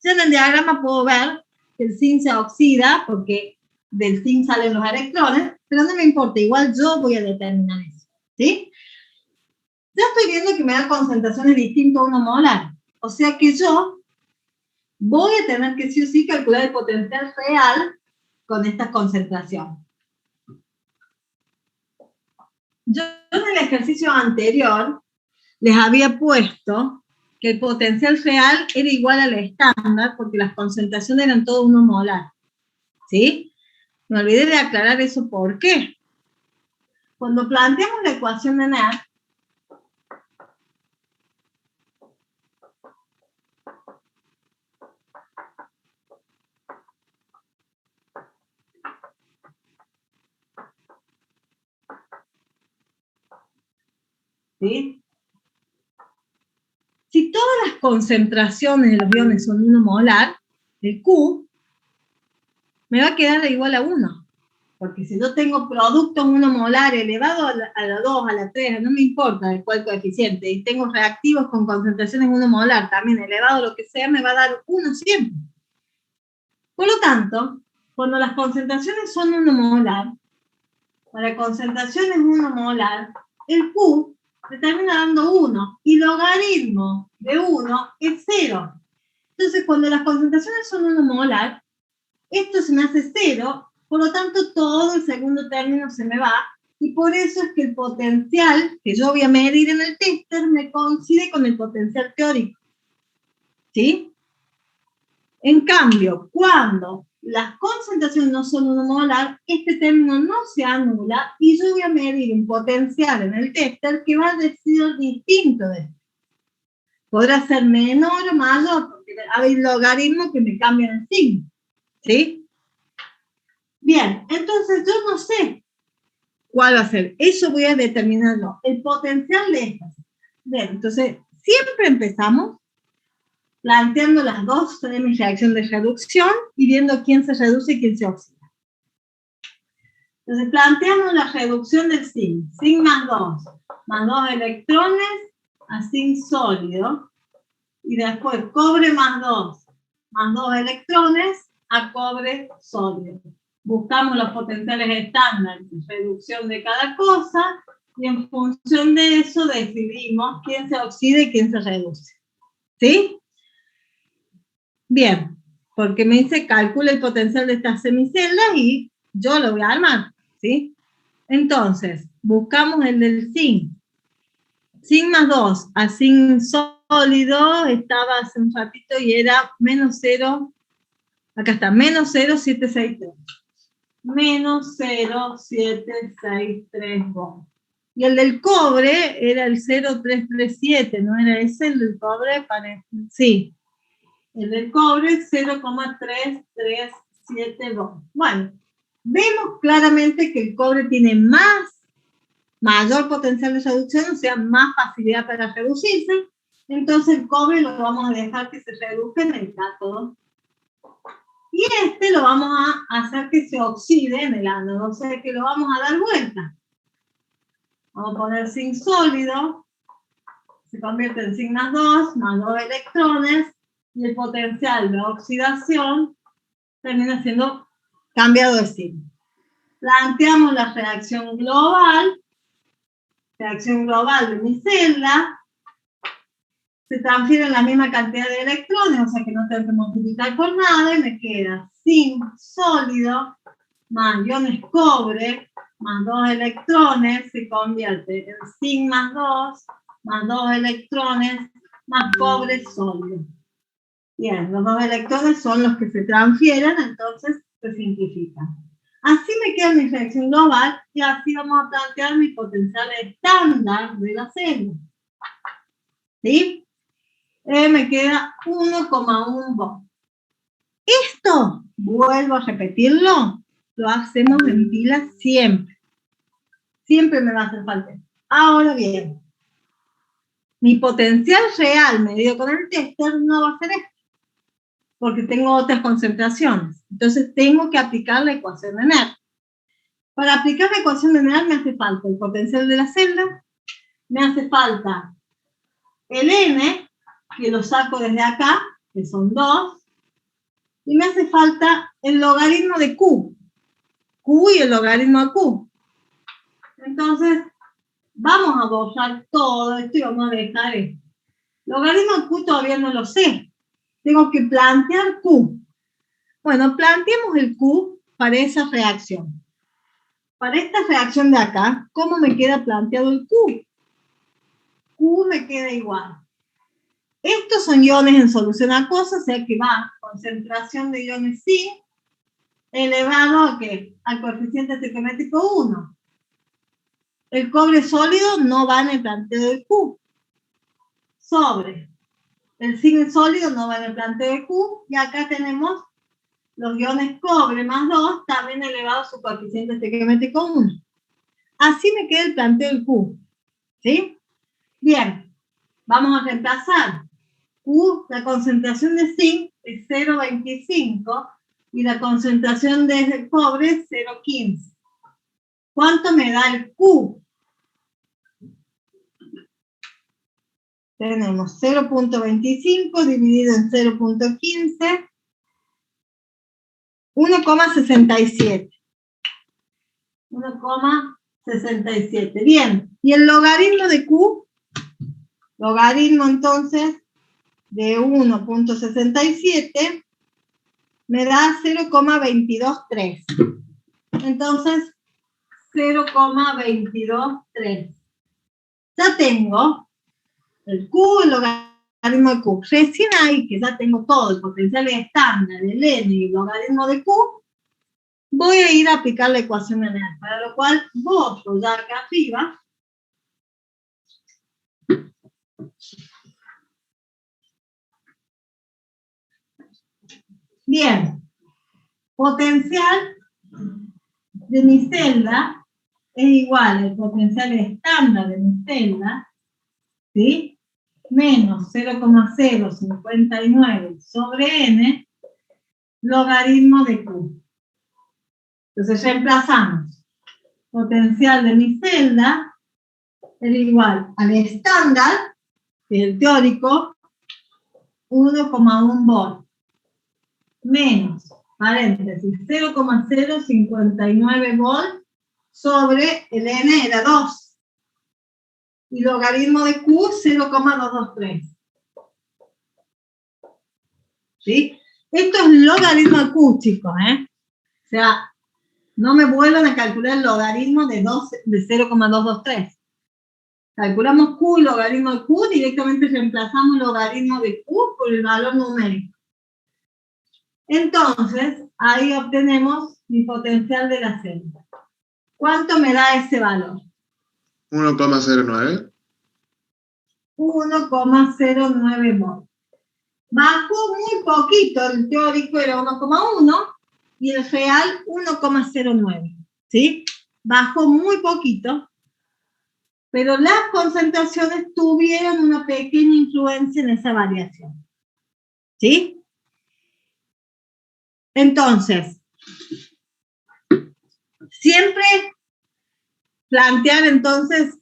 yo en el diagrama puedo ver que el zinc se oxida porque del zinc salen los electrones, pero no me importa, igual yo voy a determinar eso, ¿sí? Ya estoy viendo que me da concentraciones distintas a 1 molar, o sea que yo voy a tener que sí o sí calcular el potencial real con esta concentración. Yo en el ejercicio anterior les había puesto que el potencial real era igual al estándar porque las concentraciones eran todo 1 molar, ¿sí? Me olvidé de aclarar eso. ¿Por qué? Cuando planteamos la ecuación de NER, ¿sí? Si todas las concentraciones de los iones son 1 molar, el Q me va a quedar igual a 1. Porque si yo tengo productos 1 molar elevado a la 2, a la 3, no me importa de cuál coeficiente, y tengo reactivos con concentraciones 1 molar, también elevado a lo que sea, me va a dar 1 siempre. Por lo tanto, cuando las concentraciones son 1 molar, para concentraciones 1 molar, el Q me termina dando 1, y logaritmo de 1 es 0. Entonces, cuando las concentraciones son 1 molar, esto se me hace 0, por lo tanto, todo el segundo término se me va, y por eso es que el potencial que yo voy a medir en el tester me coincide con el potencial teórico. ¿Sí? En cambio, cuando las concentraciones no son 1 molar, este término no se anula, y yo voy a medir un potencial en el tester que va a ser distinto de este. Podrá ser menor o mayor, porque hay logaritmos que me cambian el signo. ¿Sí? Bien, entonces yo no sé cuál va a ser. Eso voy a determinarlo. El potencial de estas. Bien, entonces siempre empezamos planteando las dos semi-reacción de reducción y viendo quién se reduce y quién se oxida. Entonces planteamos la reducción del zinc, zinc más 2 electrones a zinc sólido, y después cobre más 2 electrones a cobre sólido. Buscamos los potenciales estándar, reducción de cada cosa, y en función de eso decidimos quién se oxida y quién se reduce. ¿Sí? Bien, porque me dice calcula el potencial de estas semiceldas y yo lo voy a armar. ¿Sí? Entonces, buscamos el del zinc. Zinc más 2 a zinc sólido estaba hace un ratito y era menos 0, acá está, menos 0,763. Menos 0,763 volts. Y el del cobre era el 0,337, ¿no era ese el del cobre? Sí, el del cobre 0,337 volts. Bueno, vemos claramente que el cobre tiene mayor potencial de reducción, o sea, más facilidad para reducirse. Entonces el cobre lo vamos a dejar que se reduzca en el cátodo. Y este lo vamos a hacer que se oxide en el ánodo, o sea que lo vamos a dar vuelta. Vamos a poner zinc sólido, se convierte en zinc más 2 electrones, y el potencial de oxidación termina siendo cambiado de zinc. Planteamos la reacción global de mi celda, se transfieren la misma cantidad de electrones, o sea que no tengo que multiplicar por nada, y me queda zinc sólido más iones cobre más 2 electrones, se convierte en zinc más 2 electrones más cobre sólido. Bien, los 2 electrones son los que se transfieren, entonces se simplifican. Así me queda mi reacción global y así vamos a plantear mi potencial estándar de la celda. ¿Sí? Me queda 1,1 volts. Esto, vuelvo a repetirlo, lo hacemos en pilas siempre. Siempre me va a hacer falta. Ahora bien, mi potencial real medido con el tester no va a ser este, porque tengo otras concentraciones. Entonces tengo que aplicar la ecuación de Nernst. Para aplicar la ecuación de Nernst me hace falta el potencial de la celda, me hace falta el N, que lo saco desde acá, que son 2, y me hace falta el logaritmo de Q. Q y el logaritmo de Q. Entonces, vamos a borrar todo esto y vamos a dejar esto. Logaritmo de Q todavía no lo sé. Tengo que plantear Q. Bueno, planteemos el Q para esa reacción. Para esta reacción de acá, ¿cómo me queda planteado el Q? Q me queda igual. Estos son iones en solución acuosa, o sea que va concentración de iones zinc elevado a ¿qué? Al coeficiente estequiométrico 1. El cobre sólido no va en el planteo de Q. Sobre el zinc sólido no va en el planteo de Q. Y acá tenemos los iones cobre más 2 también elevados a su coeficiente estequiométrico 1. Así me queda el planteo del Q. ¿Sí? Bien, vamos a reemplazar. Q, la concentración de zinc es 0,25 y la concentración de cobre es 0,15. ¿Cuánto me da el Q? Tenemos 0,25 dividido en 0,15, 1,67. 1,67. Bien, ¿y el logaritmo de Q? Logaritmo entonces de 1,67 me da 0,223. Entonces, 0,223. Ya tengo el Q, el logaritmo de Q. Recién ahí, que ya tengo todo, el potencial estándar, el N y el logaritmo de Q, voy a ir a aplicar la ecuación de Nernst, para lo cual borro ya acá arriba. Bien, potencial de mi celda es igual al potencial estándar de mi celda, ¿sí? menos 0,059 sobre n logaritmo de Q. Entonces reemplazamos. Potencial de mi celda es igual al estándar, que es el teórico, 1,1 volt, menos, paréntesis, 0,059 volt sobre el n era 2. Y logaritmo de Q, 0,223. ¿Sí? Esto es logaritmo de Q, chicos, ¿eh? O sea, no me vuelvan a calcular el logaritmo de 0,223. Calculamos Q y logaritmo de Q, directamente reemplazamos el logaritmo de Q por el valor numérico. Entonces, ahí obtenemos mi potencial de la celda. ¿Cuánto me da ese valor? 1,09. 1,09 volt. Bajó muy poquito, el teórico era 1,1 y el real 1,09. ¿Sí? Bajó muy poquito, pero las concentraciones tuvieron una pequeña influencia en esa variación. ¿Sí? Entonces, siempre plantear entonces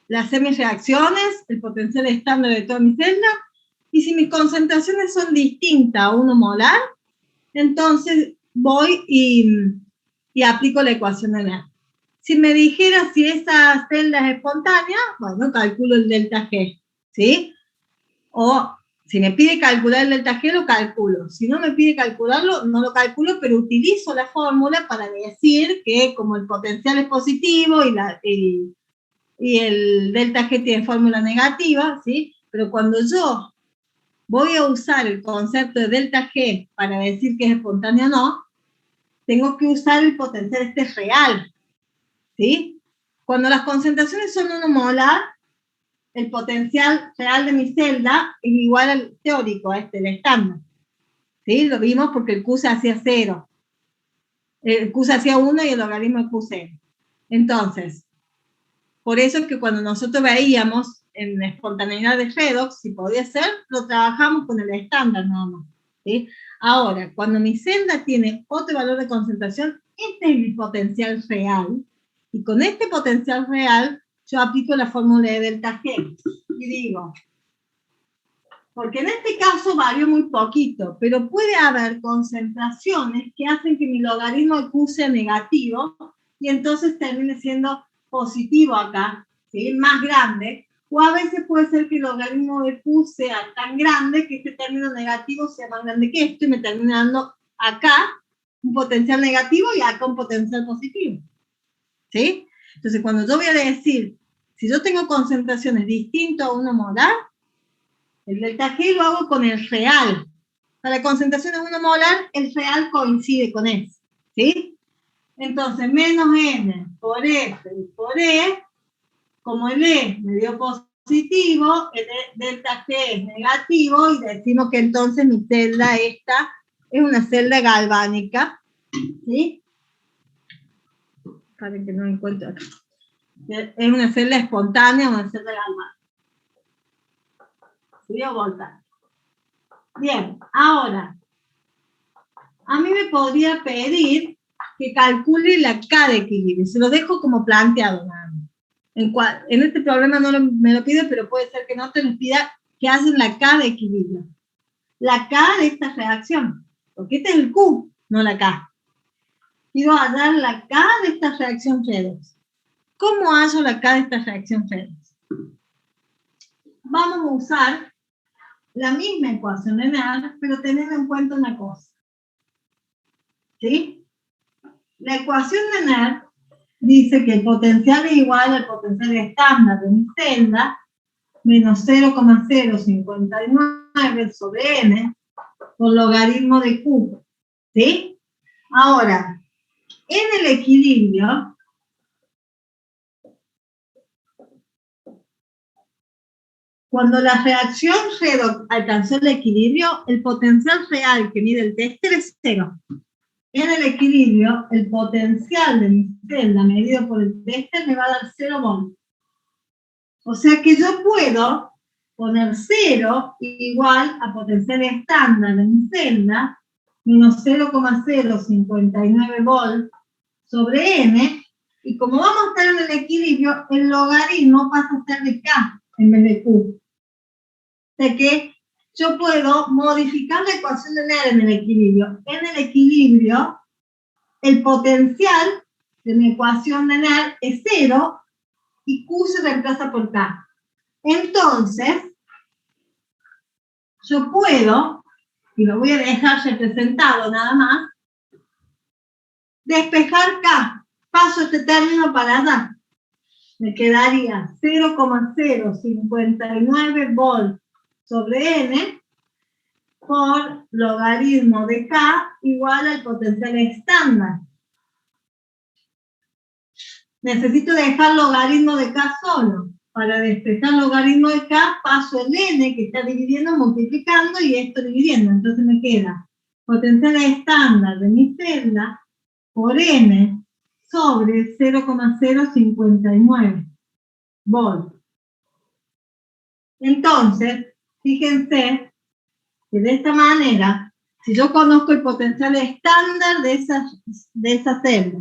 las semireacciones, el potencial estándar de toda mi celda, y si mis concentraciones son distintas a 1 molar, entonces voy y aplico la ecuación de Nernst. Si me dijera si esa celda es espontánea, bueno, calculo el delta G, ¿sí? O si me pide calcular el delta G, lo calculo. Si no me pide calcularlo, no lo calculo, pero utilizo la fórmula para decir que como el potencial es positivo y el delta G tiene fórmula negativa, ¿sí? Pero cuando yo voy a usar el concepto de delta G para decir que es espontáneo o no, tengo que usar el potencial real, ¿sí? Cuando las concentraciones son 1 molar, el potencial real de mi celda es igual al teórico, el estándar, ¿sí? Lo vimos porque el Q se hacía 0. El Q se hacía 1 y el logaritmo de Q 0. Entonces, por eso es que cuando nosotros veíamos en espontaneidad de redox, si podía ser, lo trabajamos con el estándar nada más, ¿sí? Ahora, cuando mi celda tiene otro valor de concentración, este es mi potencial real, y con este potencial real, yo aplico la fórmula de delta G, y digo, porque en este caso varió muy poquito, pero puede haber concentraciones que hacen que mi logaritmo de Q sea negativo, y entonces termine siendo positivo acá, ¿sí? Más grande, o a veces puede ser que el logaritmo de Q sea tan grande que este término negativo sea más grande que esto y me termina dando acá un potencial negativo y acá un potencial positivo, ¿sí? Entonces, cuando yo voy a decir, si yo tengo concentraciones distintas a 1 molar, el delta G lo hago con el real. Para concentraciones 1 molar, el real coincide con eso, ¿sí? Entonces, menos n por F y por E, como el E me dio positivo, el delta G es negativo, y decimos que entonces mi celda esta es una celda galvánica, ¿sí? Para que no encuentro acá. Es una celda espontánea, una celda galvánica. ¿Sí? O voltaica. Bien, ahora, a mí me podría pedir que calcule la K de equilibrio. Se lo dejo como planteado. En este problema no me lo pide, pero puede ser que no te lo pida que hacen la K de equilibrio. La K de esta reacción. Porque este es el Q, no la K. Quiero hallar la K de esta reacción redox. ¿Cómo hallo la K de esta reacción redox? Vamos a usar la misma ecuación de Nernst, pero teniendo en cuenta una cosa. ¿Sí? La ecuación de Nernst dice que el potencial es igual al potencial estándar de mi celda, menos 0,059 sobre n, por logaritmo de Q. ¿Sí? Ahora, en el equilibrio, cuando la reacción redox alcanzó el equilibrio, el potencial real que mide el tester es 0. En el equilibrio, el potencial de mi celda medido por el tester me va a dar 0 volts. O sea que yo puedo poner 0 igual a potencial estándar de mi celda, menos 0,059 volts sobre n, y como vamos a estar en el equilibrio, el logaritmo pasa a ser de k en vez de q. O sea que yo puedo modificar la ecuación de NER en el equilibrio. En el equilibrio, el potencial de mi ecuación de NER es 0 y Q se reemplaza por K. Entonces, yo puedo, y lo voy a dejar representado nada más, despejar K. Paso este término para allá. Me quedaría 0,059 volts sobre N por logaritmo de K igual al potencial estándar. Necesito dejar logaritmo de K solo. Para despejar logaritmo de K, paso el N que está dividiendo, multiplicando y esto dividiendo. Entonces me queda potencial estándar de mi celda por N sobre 0,059 volts. Entonces, fíjense que de esta manera, si yo conozco el potencial estándar de esa celda,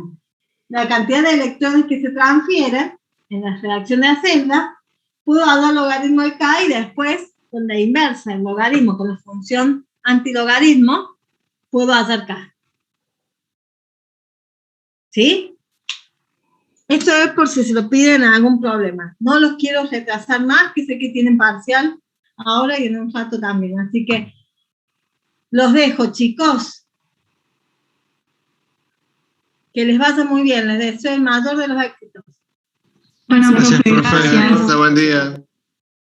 la cantidad de electrones que se transfieren en la reacción de la celda, puedo dar logaritmo de K y después, con la inversa, el logaritmo con la función antilogaritmo, puedo hacer K. ¿Sí? Esto es por si se lo piden algún problema. No los quiero retrasar más, que sé que tienen parcial ahora y en un rato también. Así que los dejo, chicos. Que les vaya muy bien. Les deseo el mayor de los éxitos. Bueno, Gracias, profe. Gracias. Buen día.